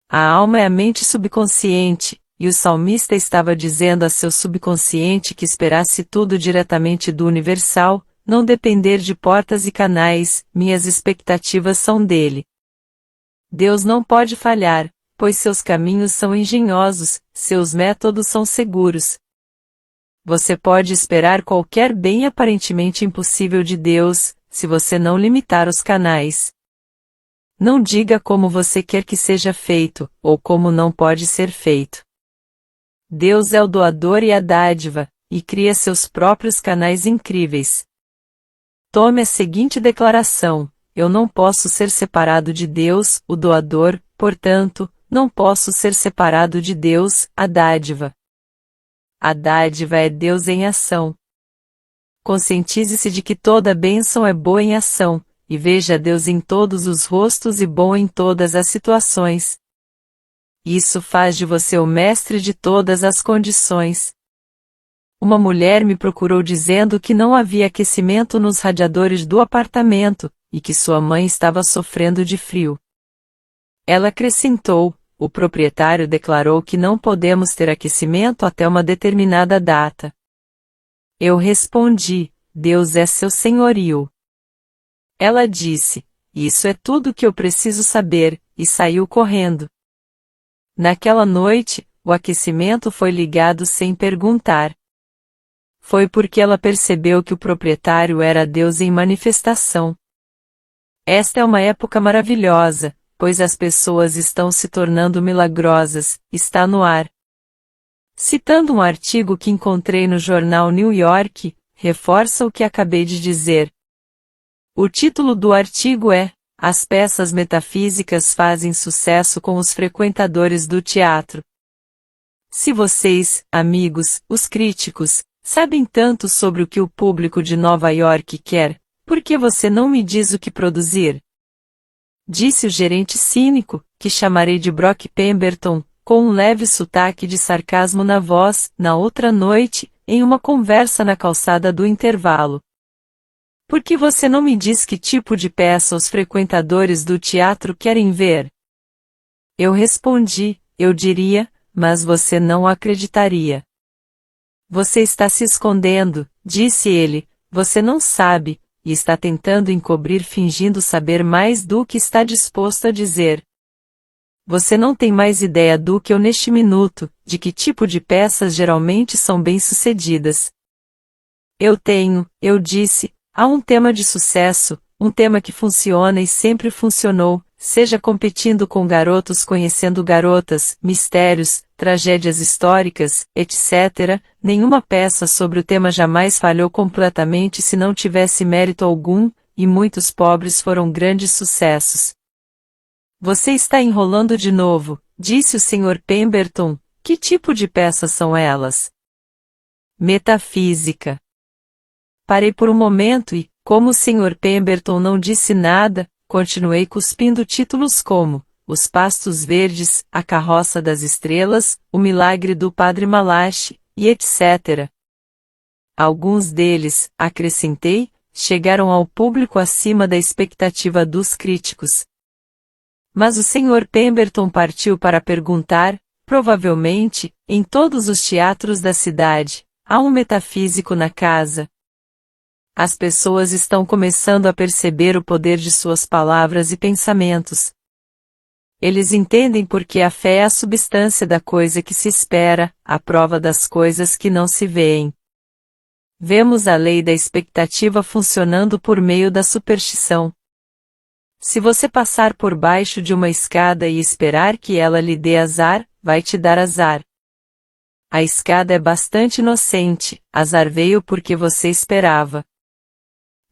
A alma é a mente subconsciente, e o salmista estava dizendo a seu subconsciente que esperasse tudo diretamente do universal, não depender de portas e canais, minhas expectativas são dele. Deus não pode falhar, pois seus caminhos são engenhosos, seus métodos são seguros. Você pode esperar qualquer bem aparentemente impossível de Deus, se você não limitar os canais. Não diga como você quer que seja feito, ou como não pode ser feito. Deus é o doador e a dádiva, e cria seus próprios canais incríveis. Tome a seguinte declaração: eu não posso ser separado de Deus, o doador, portanto, não posso ser separado de Deus, a dádiva. A dádiva é Deus em ação. Conscientize-se de que toda bênção é boa em ação, e veja Deus em todos os rostos e bom em todas as situações. Isso faz de você o mestre de todas as condições. Uma mulher me procurou dizendo que não havia aquecimento nos radiadores do apartamento, e que sua mãe estava sofrendo de frio. Ela acrescentou: o proprietário declarou que não podemos ter aquecimento até uma determinada data. Eu respondi: Deus é seu senhorio. Ela disse: isso é tudo que eu preciso saber, e saiu correndo. Naquela noite, o aquecimento foi ligado sem perguntar. Foi porque ela percebeu que o proprietário era Deus em manifestação. Esta é uma época maravilhosa, pois as pessoas estão se tornando milagrosas, está no ar. Citando um artigo que encontrei no jornal New York, reforça o que acabei de dizer. O título do artigo é: As peças metafísicas fazem sucesso com os frequentadores do teatro. Se vocês, amigos, os críticos, sabem tanto sobre o que o público de Nova York quer, por que você não me diz o que produzir? Disse o gerente cínico, que chamarei de Brock Pemberton, com um leve sotaque de sarcasmo na voz, na outra noite, em uma conversa na calçada do intervalo. Por que você não me diz que tipo de peça os frequentadores do teatro querem ver? Eu respondi: eu diria, mas você não acreditaria. Você está se escondendo, disse ele, você não sabe, e está tentando encobrir fingindo saber mais do que está disposto a dizer. Você não tem mais ideia do que eu neste minuto, de que tipo de peças geralmente são bem-sucedidas. Eu disse, há um tema de sucesso, um tema que funciona e sempre funcionou, seja competindo com garotos conhecendo garotas, mistérios, tragédias históricas, etc., nenhuma peça sobre o tema jamais falhou completamente se não tivesse mérito algum, e muitos pobres foram grandes sucessos. Você está enrolando de novo, disse o Sr. Pemberton, que tipo de peças são elas? Metafísica. Parei por um momento e, como o Sr. Pemberton não disse nada, continuei cuspindo títulos como Os Pastos Verdes, A Carroça das Estrelas, O Milagre do Padre Malachi, e etc. Alguns deles, acrescentei, chegaram ao público acima da expectativa dos críticos. Mas o Sr. Pemberton partiu para perguntar, provavelmente, em todos os teatros da cidade, há um metafísico na casa. As pessoas estão começando a perceber o poder de suas palavras e pensamentos. Eles entendem porque a fé é a substância da coisa que se espera, a prova das coisas que não se veem. Vemos a lei da expectativa funcionando por meio da superstição. Se você passar por baixo de uma escada e esperar que ela lhe dê azar, vai te dar azar. A escada é bastante inocente, azar veio porque você esperava.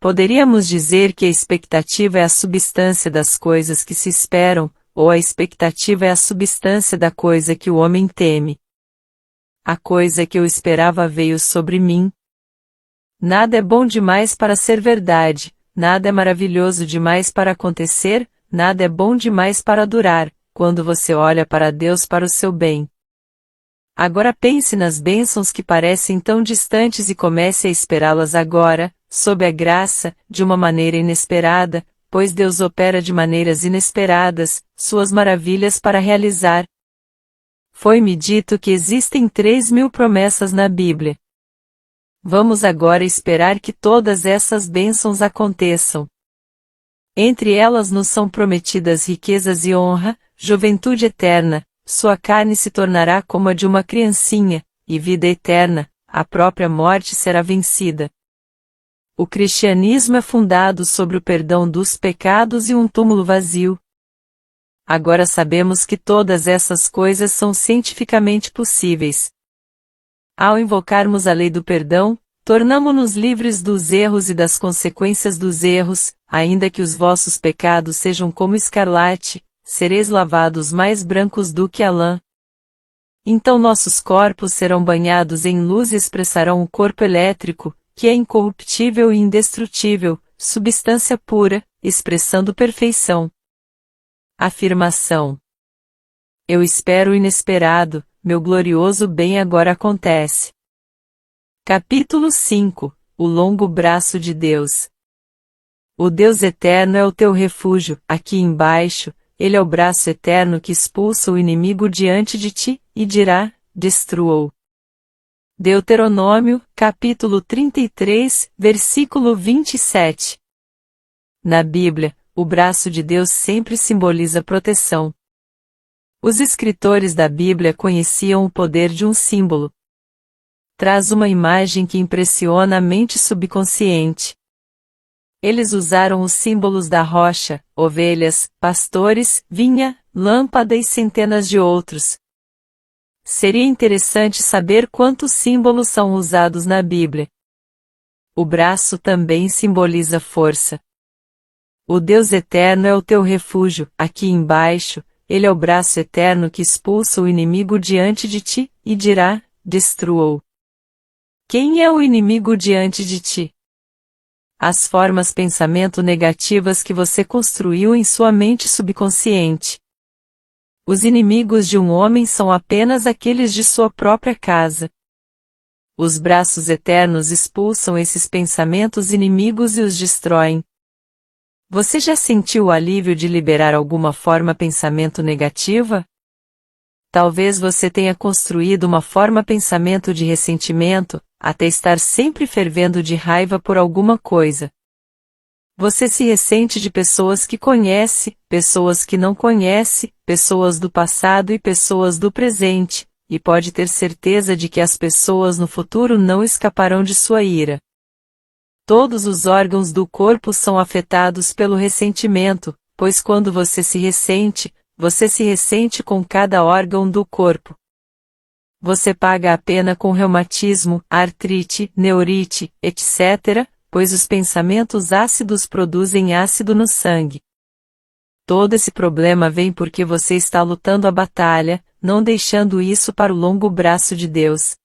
Poderíamos dizer que a expectativa é a substância das coisas que se esperam, ou a expectativa é a substância da coisa que o homem teme. A coisa que eu esperava veio sobre mim. Nada é bom demais para ser verdade, nada é maravilhoso demais para acontecer, nada é bom demais para durar, quando você olha para Deus para o seu bem. Agora pense nas bênçãos que parecem tão distantes e comece a esperá-las agora, sob a graça, de uma maneira inesperada, pois Deus opera de maneiras inesperadas, suas maravilhas para realizar. Foi-me dito que existem 3.000 promessas na Bíblia. Vamos agora esperar que todas essas bênçãos aconteçam. Entre elas nos são prometidas riquezas e honra, juventude eterna, sua carne se tornará como a de uma criancinha, e vida eterna, a própria morte será vencida. O cristianismo é fundado sobre o perdão dos pecados e um túmulo vazio. Agora sabemos que todas essas coisas são cientificamente possíveis. Ao invocarmos a lei do perdão, tornamo-nos livres dos erros e das consequências dos erros, ainda que os vossos pecados sejam como escarlate, sereis lavados mais brancos do que a lã. Então nossos corpos serão banhados em luz e expressarão o corpo elétrico, que é incorruptível e indestrutível, substância pura, expressando perfeição. Afirmação. Eu espero o inesperado, meu glorioso bem agora acontece. Capítulo 5. O longo braço de Deus. O Deus eterno é o teu refúgio, aqui embaixo, ele é o braço eterno que expulsa o inimigo diante de ti, e dirá, destrua-o. Deuteronômio, capítulo 33, versículo 27. Na Bíblia, o braço de Deus sempre simboliza proteção. Os escritores da Bíblia conheciam o poder de um símbolo. Traz uma imagem que impressiona a mente subconsciente. Eles usaram os símbolos da rocha, ovelhas, pastores, vinha, lâmpada e centenas de outros. Seria interessante saber quantos símbolos são usados na Bíblia. O braço também simboliza força. O Deus eterno é o teu refúgio, aqui embaixo, ele é o braço eterno que expulsa o inimigo diante de ti, e dirá, destrua-o. Quem é o inimigo diante de ti? As formas pensamento negativas que você construiu em sua mente subconsciente. Os inimigos de um homem são apenas aqueles de sua própria casa. Os braços eternos expulsam esses pensamentos inimigos e os destroem. Você já sentiu o alívio de liberar alguma forma pensamento negativa? Talvez você tenha construído uma forma pensamento de ressentimento, até estar sempre fervendo de raiva por alguma coisa. Você se ressente de pessoas que conhece, pessoas que não conhece, pessoas do passado e pessoas do presente, e pode ter certeza de que as pessoas no futuro não escaparão de sua ira. Todos os órgãos do corpo são afetados pelo ressentimento, pois quando você se ressente com cada órgão do corpo. Você paga a pena com reumatismo, artrite, neurite, etc., pois os pensamentos ácidos produzem ácido no sangue. Todo esse problema vem porque você está lutando a batalha, não deixando isso para o longo braço de Deus.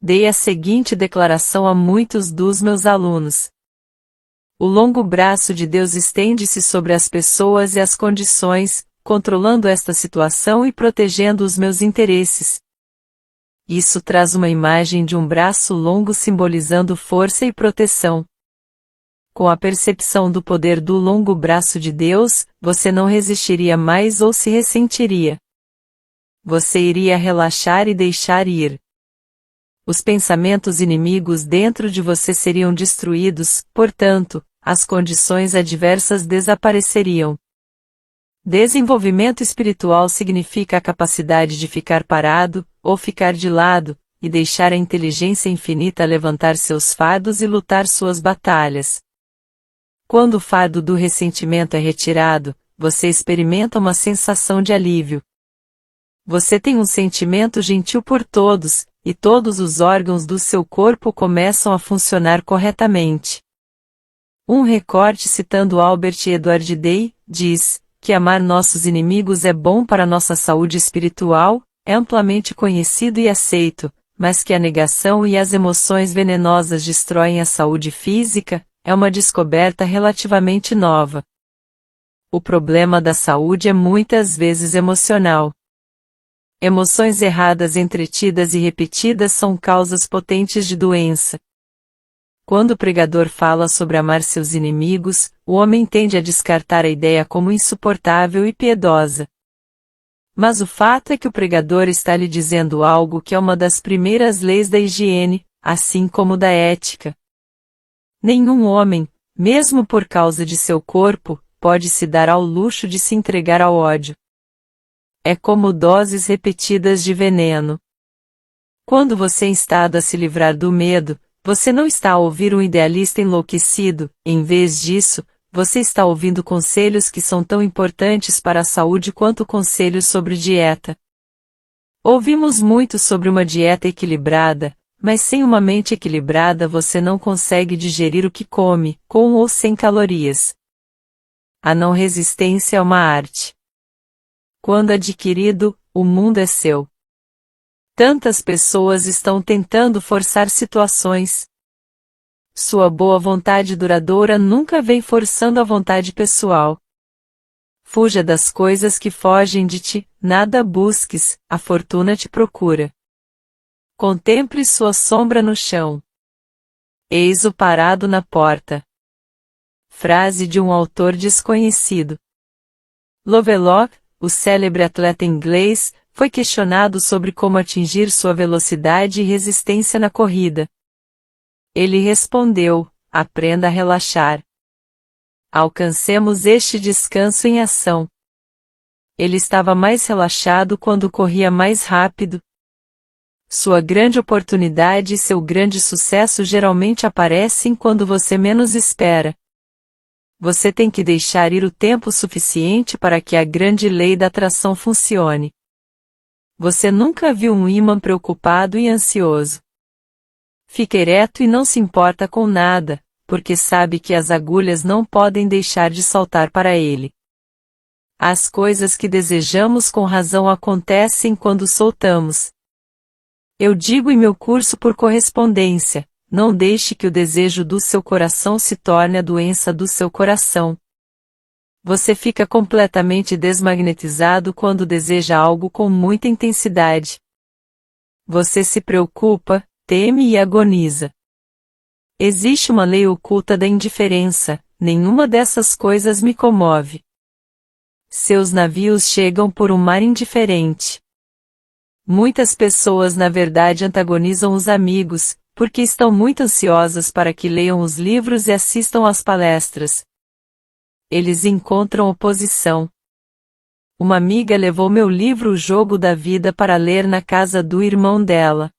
Dei a seguinte declaração a muitos dos meus alunos. O longo braço de Deus estende-se sobre as pessoas e as condições, controlando esta situação e protegendo os meus interesses. Isso traz uma imagem de um braço longo simbolizando força e proteção. com a percepção do poder do longo braço de Deus, você não resistiria mais ou se ressentiria. Você iria relaxar e deixar ir. Os pensamentos inimigos dentro de você seriam destruídos, portanto, as condições adversas desapareceriam. Desenvolvimento espiritual significa a capacidade de ficar parado, ou ficar de lado, e deixar a inteligência infinita levantar seus fardos e lutar suas batalhas. Quando o fardo do ressentimento é retirado, você experimenta uma sensação de alívio. Você tem um sentimento gentil por todos, e todos os órgãos do seu corpo começam a funcionar corretamente. Um recorte citando Albert Edward Day, diz que amar nossos inimigos é bom para nossa saúde espiritual, é amplamente conhecido e aceito, mas que a negação e as emoções venenosas destroem a saúde física, é uma descoberta relativamente nova. O problema da saúde é muitas vezes emocional. Emoções erradas entretidas e repetidas são causas potentes de doença. Quando o pregador fala sobre amar seus inimigos, o homem tende a descartar a ideia como insuportável e piedosa. Mas o fato é que o pregador está lhe dizendo algo que é uma das primeiras leis da higiene, assim como da ética. Nenhum homem, mesmo por causa de seu corpo, pode se dar ao luxo de se entregar ao ódio. É como doses repetidas de veneno. Quando você está a se livrar do medo, você não está a ouvir um idealista enlouquecido, em vez disso, você está ouvindo conselhos que são tão importantes para a saúde quanto conselhos sobre dieta. Ouvimos muito sobre uma dieta equilibrada, mas sem uma mente equilibrada você não consegue digerir o que come, com ou sem calorias. A não resistência é uma arte. Quando adquirido, o mundo é seu. Tantas pessoas estão tentando forçar situações. Sua boa vontade duradoura nunca vem forçando a vontade pessoal. Fuja das coisas que fogem de ti, nada busques, a fortuna te procura. Contemple sua sombra no chão. Eis-o parado na porta. Frase de um autor desconhecido. Lovelock, o célebre atleta inglês, foi questionado sobre como atingir sua velocidade e resistência na corrida. Ele respondeu: aprenda a relaxar. Alcancemos este descanso em ação. Ele estava mais relaxado quando corria mais rápido. Sua grande oportunidade e seu grande sucesso geralmente aparecem quando você menos espera. Você tem que deixar ir o tempo suficiente para que a grande lei da atração funcione. Você nunca viu um ímã preocupado e ansioso. Fica ereto e não se importa com nada, porque sabe que as agulhas não podem deixar de saltar para ele. As coisas que desejamos com razão acontecem quando soltamos. Eu digo em meu curso por correspondência, não deixe que o desejo do seu coração se torne a doença do seu coração. Você fica completamente desmagnetizado quando deseja algo com muita intensidade. Você se preocupa, teme e agoniza. Existe uma lei oculta da indiferença, nenhuma dessas coisas me comove. Seus navios chegam por um mar indiferente. Muitas pessoas na verdade antagonizam os amigos, porque estão muito ansiosas para que leiam os livros e assistam às palestras. Eles encontram oposição. Uma amiga levou meu livro O Jogo da Vida para ler na casa do irmão dela.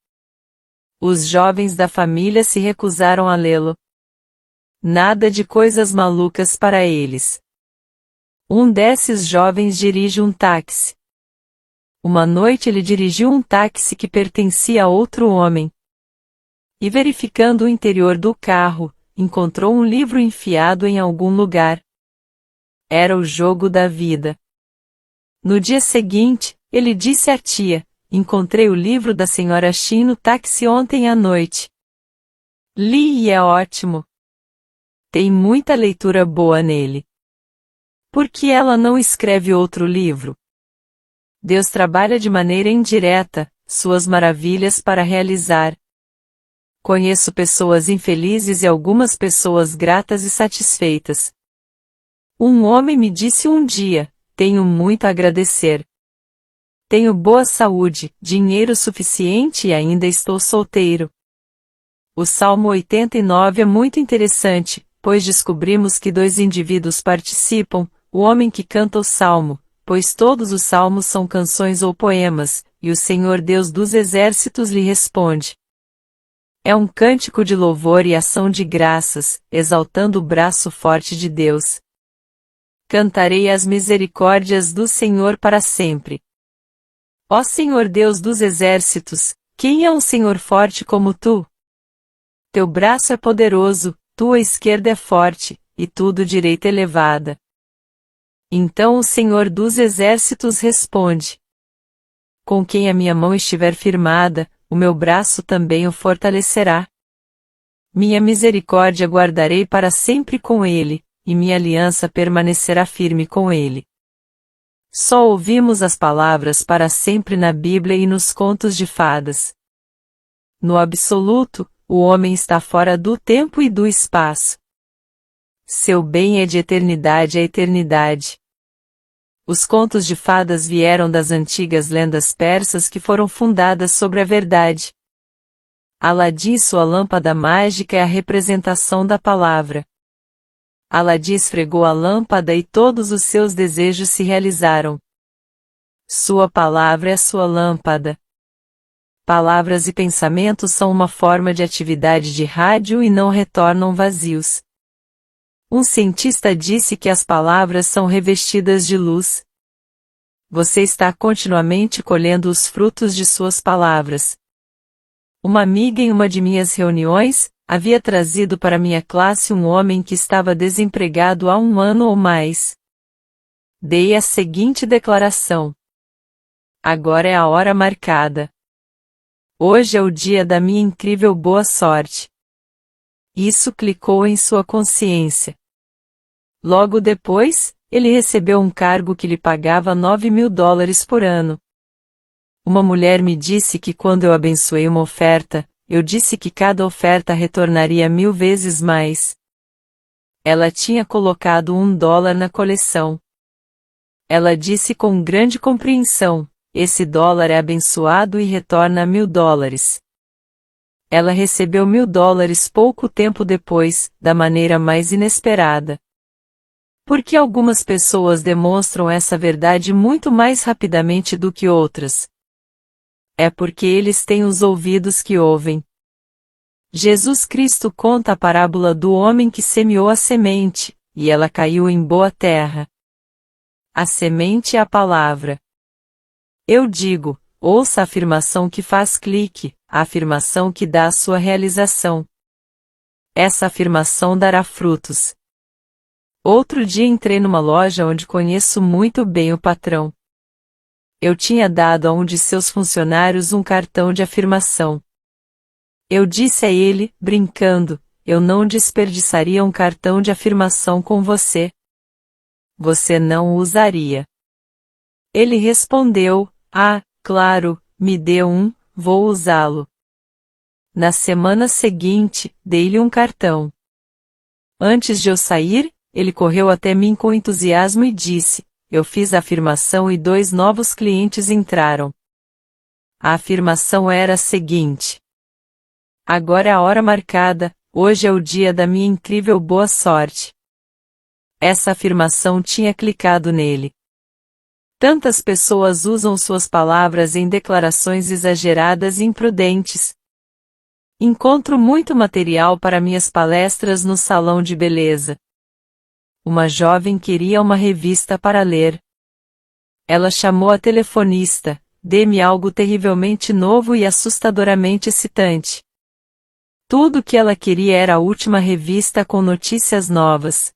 Os jovens da família se recusaram a lê-lo. Nada de coisas malucas para eles. Um desses jovens dirige um táxi. Uma noite ele dirigiu um táxi que pertencia a outro homem. E verificando o interior do carro, encontrou um livro enfiado em algum lugar. Era o jogo da vida. No dia seguinte, ele disse à tia: encontrei o livro da senhora Shin no táxi ontem à noite. Li e é ótimo. Tem muita leitura boa nele. Por que ela não escreve outro livro? Deus trabalha de maneira indireta, suas maravilhas para realizar. Conheço pessoas infelizes e algumas pessoas gratas e satisfeitas. Um homem me disse um dia: tenho muito a agradecer. Tenho boa saúde, dinheiro suficiente e ainda estou solteiro. O Salmo 89 é muito interessante, pois descobrimos que dois indivíduos participam: o homem que canta o salmo, pois todos os salmos são canções ou poemas, e o Senhor Deus dos exércitos lhe responde. É um cântico de louvor e ação de graças, exaltando o braço forte de Deus. Cantarei as misericórdias do Senhor para sempre. Ó Senhor Deus dos exércitos, quem é um Senhor forte como tu? Teu braço é poderoso, tua esquerda é forte, e tudo direita elevada. Então o Senhor dos exércitos responde: com quem a minha mão estiver firmada, o meu braço também o fortalecerá. Minha misericórdia guardarei para sempre com ele, e minha aliança permanecerá firme com ele. Só ouvimos as palavras para sempre na Bíblia e nos contos de fadas. No absoluto, o homem está fora do tempo e do espaço. Seu bem é de eternidade a eternidade. Os contos de fadas vieram das antigas lendas persas que foram fundadas sobre a verdade. Aladim e sua lâmpada mágica é a representação da palavra. Aladim esfregou a lâmpada e todos os seus desejos se realizaram. Sua palavra é sua lâmpada. Palavras e pensamentos são uma forma de atividade de rádio e não retornam vazios. Um cientista disse que as palavras são revestidas de luz. Você está continuamente colhendo os frutos de suas palavras. Uma amiga em uma de minhas reuniões havia trazido para minha classe um homem que estava desempregado há 1 ano ou mais. Dei a seguinte declaração: agora é a hora marcada. Hoje é o dia da minha incrível boa sorte. Isso clicou em sua consciência. Logo depois, ele recebeu um cargo que lhe pagava $9.000 por ano. Uma mulher me disse que quando eu abençoei uma oferta, eu disse que cada oferta retornaria 1000 vezes mais. Ela tinha colocado $1 na coleção. Ela disse com grande compreensão: esse dólar é abençoado e retorna $1000. Ela recebeu $1000 pouco tempo depois, da maneira mais inesperada. Por que algumas pessoas demonstram essa verdade muito mais rapidamente do que outras? É porque eles têm os ouvidos que ouvem. Jesus Cristo conta a parábola do homem que semeou a semente, e ela caiu em boa terra. A semente é a palavra. Eu digo, ouça a afirmação que faz clique, a afirmação que dá a sua realização. Essa afirmação dará frutos. Outro dia entrei numa loja onde conheço muito bem o patrão. Eu tinha dado a um de seus funcionários um cartão de afirmação. Eu disse a ele, brincando: eu não desperdiçaria um cartão de afirmação com você. Você não o usaria. Ele respondeu: ah, claro, me dê um, vou usá-lo. Na semana seguinte, dei-lhe um cartão. Antes de eu sair, ele correu até mim com entusiasmo e disse: eu fiz a afirmação e 2 novos clientes entraram. A afirmação era a seguinte: agora é a hora marcada, hoje é o dia da minha incrível boa sorte. Essa afirmação tinha clicado nele. Tantas pessoas usam suas palavras em declarações exageradas e imprudentes. Encontro muito material para minhas palestras no salão de beleza. Uma jovem queria uma revista para ler. Ela chamou a telefonista: dê-me algo terrivelmente novo e assustadoramente excitante. Tudo o que ela queria era a última revista com notícias novas.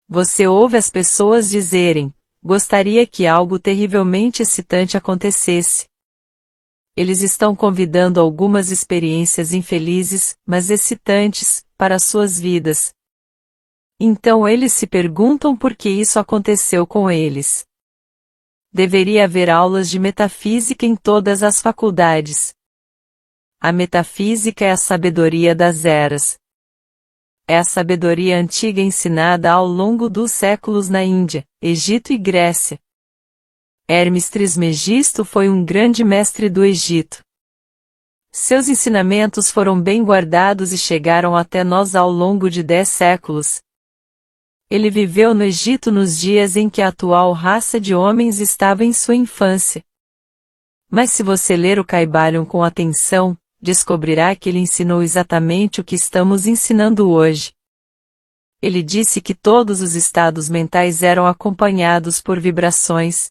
Você ouve as pessoas dizerem: gostaria que algo terrivelmente excitante acontecesse. Eles estão convidando algumas experiências infelizes, mas excitantes, para suas vidas. Então eles se perguntam por que isso aconteceu com eles. Deveria haver aulas de metafísica em todas as faculdades. A metafísica é a sabedoria das eras. É a sabedoria antiga ensinada ao longo dos séculos na Índia, Egito e Grécia. Hermes Trismegisto foi um grande mestre do Egito. Seus ensinamentos foram bem guardados e chegaram até nós ao longo de 10 séculos. Ele viveu no Egito nos dias em que a atual raça de homens estava em sua infância. Mas se você ler o Kybalion com atenção, descobrirá que ele ensinou exatamente o que estamos ensinando hoje. Ele disse que todos os estados mentais eram acompanhados por vibrações.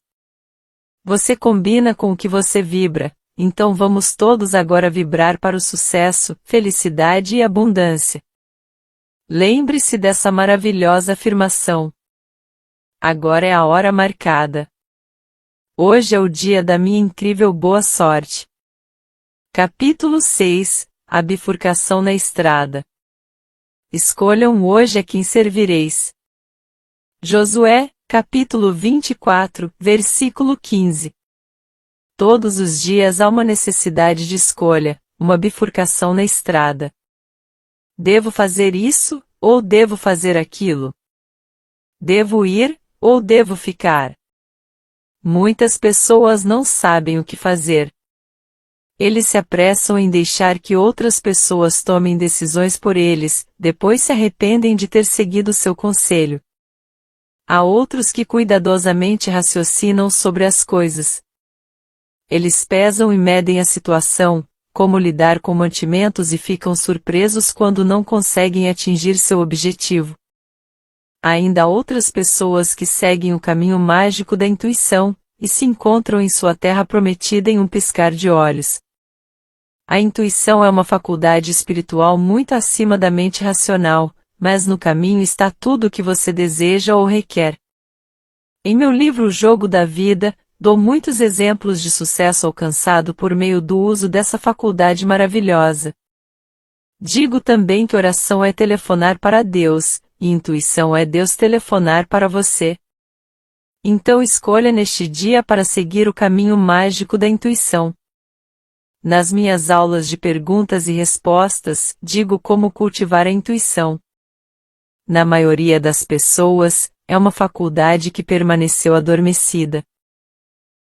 Você combina com o que você vibra, então vamos todos agora vibrar para o sucesso, felicidade e abundância. Lembre-se dessa maravilhosa afirmação. Agora é a hora marcada. Hoje é o dia da minha incrível boa sorte. Capítulo 6 – A bifurcação na estrada. Escolham hoje a quem servireis. Josué, capítulo 24, versículo 15. Todos os dias há uma necessidade de escolha, uma bifurcação na estrada. Devo fazer isso, ou devo fazer aquilo? Devo ir, ou devo ficar? Muitas pessoas não sabem o que fazer. Eles se apressam em deixar que outras pessoas tomem decisões por eles, depois se arrependem de ter seguido seu conselho. Há outros que cuidadosamente raciocinam sobre as coisas. Eles pesam e medem a situação, como lidar com mantimentos e ficam surpresos quando não conseguem atingir seu objetivo. Há ainda outras pessoas que seguem o caminho mágico da intuição, e se encontram em sua terra prometida em um piscar de olhos. A intuição é uma faculdade espiritual muito acima da mente racional, mas no caminho está tudo o que você deseja ou requer. Em meu livro O Jogo da Vida, dou muitos exemplos de sucesso alcançado por meio do uso dessa faculdade maravilhosa. Digo também que oração é telefonar para Deus, e intuição é Deus telefonar para você. Então escolha neste dia para seguir o caminho mágico da intuição. Nas minhas aulas de perguntas e respostas, digo como cultivar a intuição. Na maioria das pessoas, é uma faculdade que permaneceu adormecida.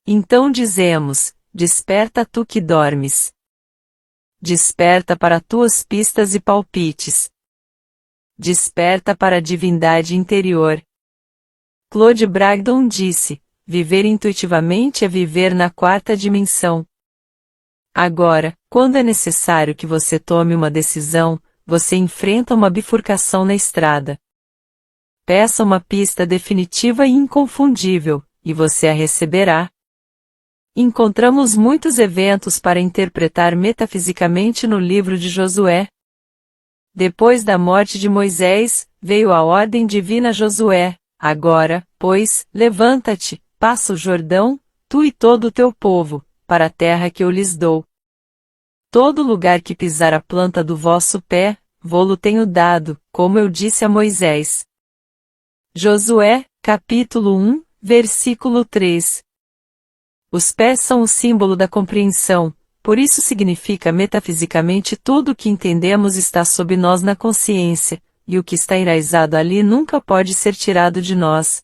Então dizemos, desperta tu que dormes. Desperta para tuas pistas e palpites. Desperta para a divindade interior. Claude Bragdon disse, viver intuitivamente é viver na quarta dimensão. Agora, quando é necessário que você tome uma decisão, você enfrenta uma bifurcação na estrada. Peça uma pista definitiva e inconfundível, e você a receberá. Encontramos muitos eventos para interpretar metafisicamente no livro de Josué. Depois da morte de Moisés, veio a ordem divina a Josué. Agora, pois, levanta-te, passa o Jordão, tu e todo o teu povo, para a terra que eu lhes dou. Todo lugar que pisar a planta do vosso pé, vô-lo tenho dado, como eu disse a Moisés. Josué, capítulo 1, versículo 3. Os pés são o símbolo da compreensão, por isso significa metafisicamente tudo o que entendemos está sob nós na consciência, e o que está enraizado ali nunca pode ser tirado de nós.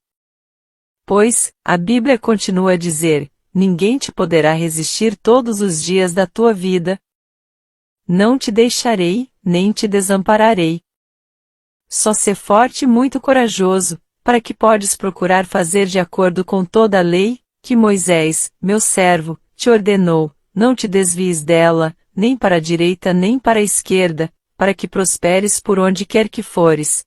Pois, a Bíblia continua a dizer, ninguém te poderá resistir todos os dias da tua vida. Não te deixarei, nem te desampararei. Só ser forte e muito corajoso, para que podes procurar fazer de acordo com toda a lei, que Moisés, meu servo, te ordenou, não te desvies dela, nem para a direita nem para a esquerda, para que prosperes por onde quer que fores.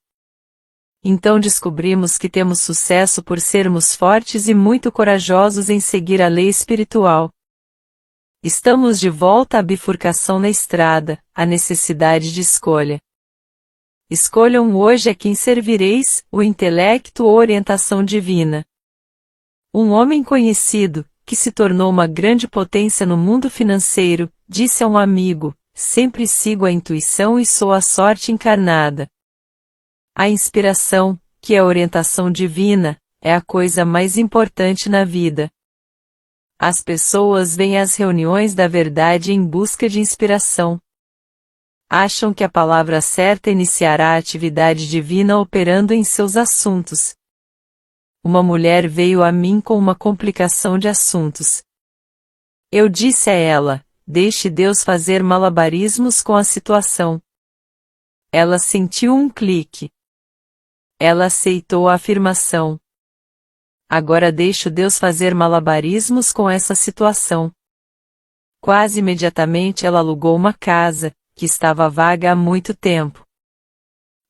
Então descobrimos que temos sucesso por sermos fortes e muito corajosos em seguir a lei espiritual. Estamos de volta à bifurcação na estrada, à necessidade de escolha. Escolham hoje a quem servireis, o intelecto ou orientação divina. Um homem conhecido, que se tornou uma grande potência no mundo financeiro, disse a um amigo, sempre sigo a intuição e sou a sorte encarnada. A inspiração, que é a orientação divina, é a coisa mais importante na vida. As pessoas vêm às reuniões da verdade em busca de inspiração. Acham que a palavra certa iniciará a atividade divina operando em seus assuntos. Uma mulher veio a mim com uma complicação de assuntos. Eu disse a ela: deixe Deus fazer malabarismos com a situação. Ela sentiu um clique. Ela aceitou a afirmação. Agora deixo Deus fazer malabarismos com essa situação. Quase imediatamente ela alugou uma casa, que estava vaga há muito tempo.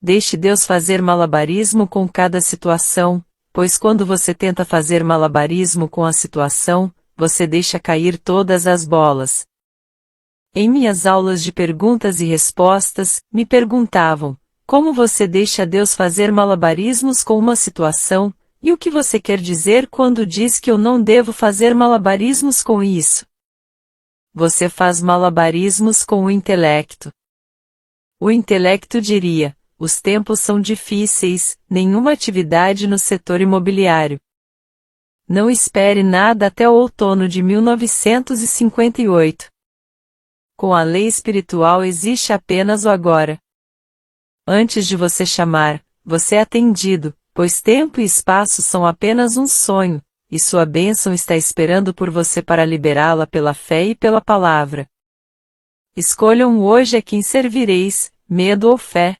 Deixe Deus fazer malabarismo com cada situação, pois quando você tenta fazer malabarismo com a situação, você deixa cair todas as bolas. Em minhas aulas de perguntas e respostas, me perguntavam: como você deixa Deus fazer malabarismos com uma situação, e o que você quer dizer quando diz que eu não devo fazer malabarismos com isso? Você faz malabarismos com o intelecto. O intelecto diria: os tempos são difíceis, nenhuma atividade no setor imobiliário. Não espere nada até o outono de 1958. Com a lei espiritual existe apenas o agora. Antes de você chamar, você é atendido, pois tempo e espaço são apenas um sonho, e sua bênção está esperando por você para liberá-la pela fé e pela palavra. Escolham hoje a quem servireis, medo ou fé.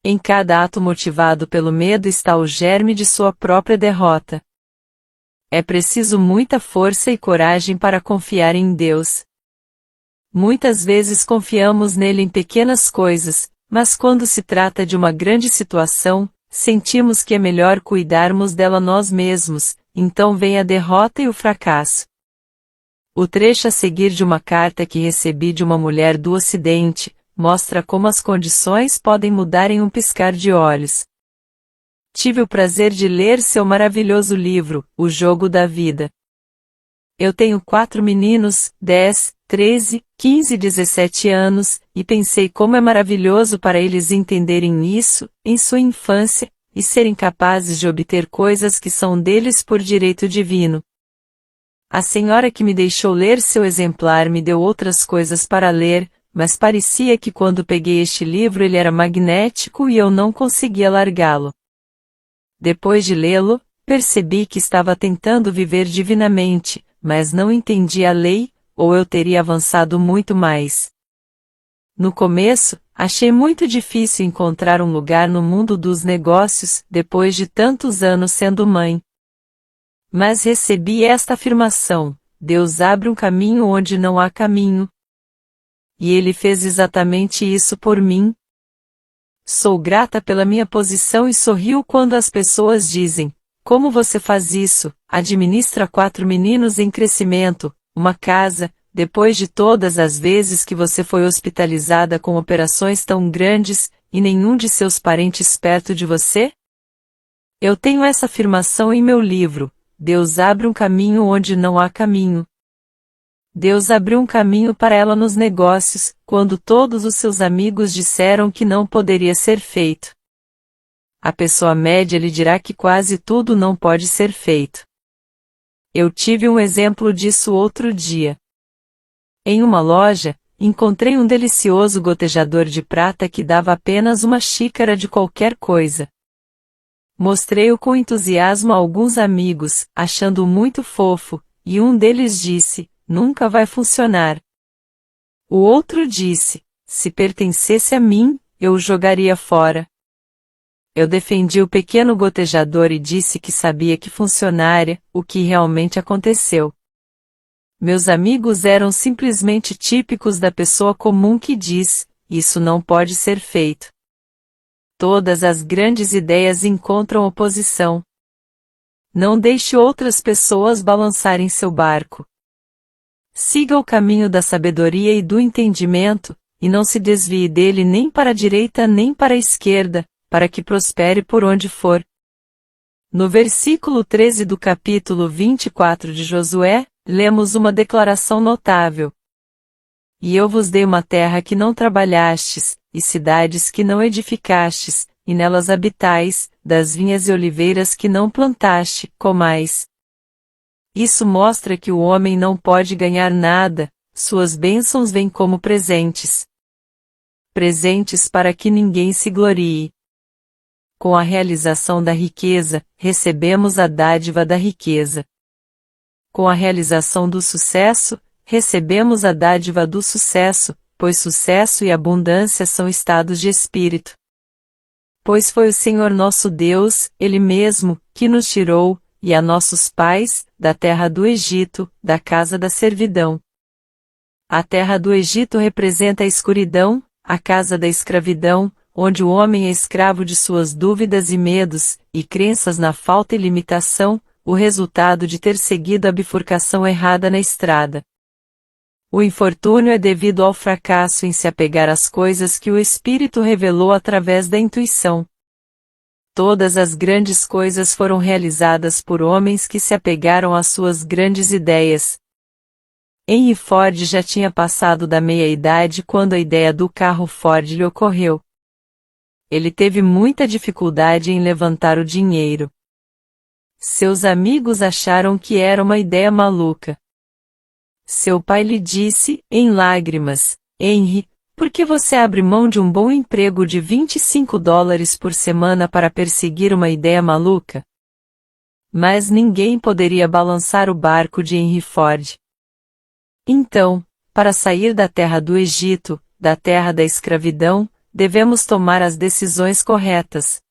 Em cada ato motivado pelo medo está o germe de sua própria derrota. É preciso muita força e coragem para confiar em Deus. Muitas vezes confiamos nele em pequenas coisas, mas quando se trata de uma grande situação, sentimos que é melhor cuidarmos dela nós mesmos, então vem a derrota e o fracasso. O trecho a seguir de uma carta que recebi de uma mulher do Ocidente, mostra como as condições podem mudar em um piscar de olhos. Tive o prazer de ler seu maravilhoso livro, O Jogo da Vida. Eu tenho 4 meninos, 10, 13, 15 e 17 anos, e pensei como é maravilhoso para eles entenderem isso, em sua infância, e serem capazes de obter coisas que são deles por direito divino. A senhora que me deixou ler seu exemplar me deu outras coisas para ler, mas parecia que quando peguei este livro ele era magnético e eu não conseguia largá-lo. Depois de lê-lo, percebi que estava tentando viver divinamente, mas não entendia a lei, ou eu teria avançado muito mais. No começo, achei muito difícil encontrar um lugar no mundo dos negócios, depois de tantos anos sendo mãe. Mas recebi esta afirmação: Deus abre um caminho onde não há caminho. E Ele fez exatamente isso por mim. Sou grata pela minha posição e sorrio quando as pessoas dizem: como você faz isso? Administra 4 meninos em crescimento, uma casa, depois de todas as vezes que você foi hospitalizada com operações tão grandes, e nenhum de seus parentes perto de você? Eu tenho essa afirmação em meu livro: Deus abre um caminho onde não há caminho. Deus abriu um caminho para ela nos negócios, quando todos os seus amigos disseram que não poderia ser feito. A pessoa média lhe dirá que quase tudo não pode ser feito. Eu tive um exemplo disso outro dia. Em uma loja, encontrei um delicioso gotejador de prata que dava apenas uma xícara de qualquer coisa. Mostrei-o com entusiasmo a alguns amigos, achando-o muito fofo, e um deles disse: nunca vai funcionar. O outro disse: se pertencesse a mim, eu o jogaria fora. Eu defendi o pequeno gotejador e disse que sabia que funcionaria, o que realmente aconteceu. Meus amigos eram simplesmente típicos da pessoa comum que diz: isso não pode ser feito. Todas as grandes ideias encontram oposição. Não deixe outras pessoas balançarem seu barco. Siga o caminho da sabedoria e do entendimento, e não se desvie dele nem para a direita nem para a esquerda, para que prospere por onde for. No versículo 13 do capítulo 24 de Josué, lemos uma declaração notável. E eu vos dei uma terra que não trabalhastes, e cidades que não edificastes, e nelas habitais, das vinhas e oliveiras que não plantaste, comais. Isso mostra que o homem não pode ganhar nada, suas bênçãos vêm como presentes. Presentes para que ninguém se glorie. Com a realização da riqueza, recebemos a dádiva da riqueza. Com a realização do sucesso, recebemos a dádiva do sucesso, pois sucesso e abundância são estados de espírito. Pois foi o Senhor nosso Deus, Ele mesmo, que nos tirou, e a nossos pais, da terra do Egito, da casa da servidão. A terra do Egito representa a escuridão, a casa da escravidão, onde o homem é escravo de suas dúvidas e medos, e crenças na falta e limitação, o resultado de ter seguido a bifurcação errada na estrada. O infortúnio é devido ao fracasso em se apegar às coisas que o Espírito revelou através da intuição. Todas as grandes coisas foram realizadas por homens que se apegaram às suas grandes ideias. Henry Ford já tinha passado da meia-idade quando a ideia do carro Ford lhe ocorreu. Ele teve muita dificuldade em levantar o dinheiro. Seus amigos acharam que era uma ideia maluca. Seu pai lhe disse, em lágrimas, Henry, por que você abre mão de um bom emprego de $25 por semana para perseguir uma ideia maluca? Mas ninguém poderia balançar o barco de Henry Ford. Então, para sair da terra do Egito, da terra da escravidão, devemos tomar as decisões corretas.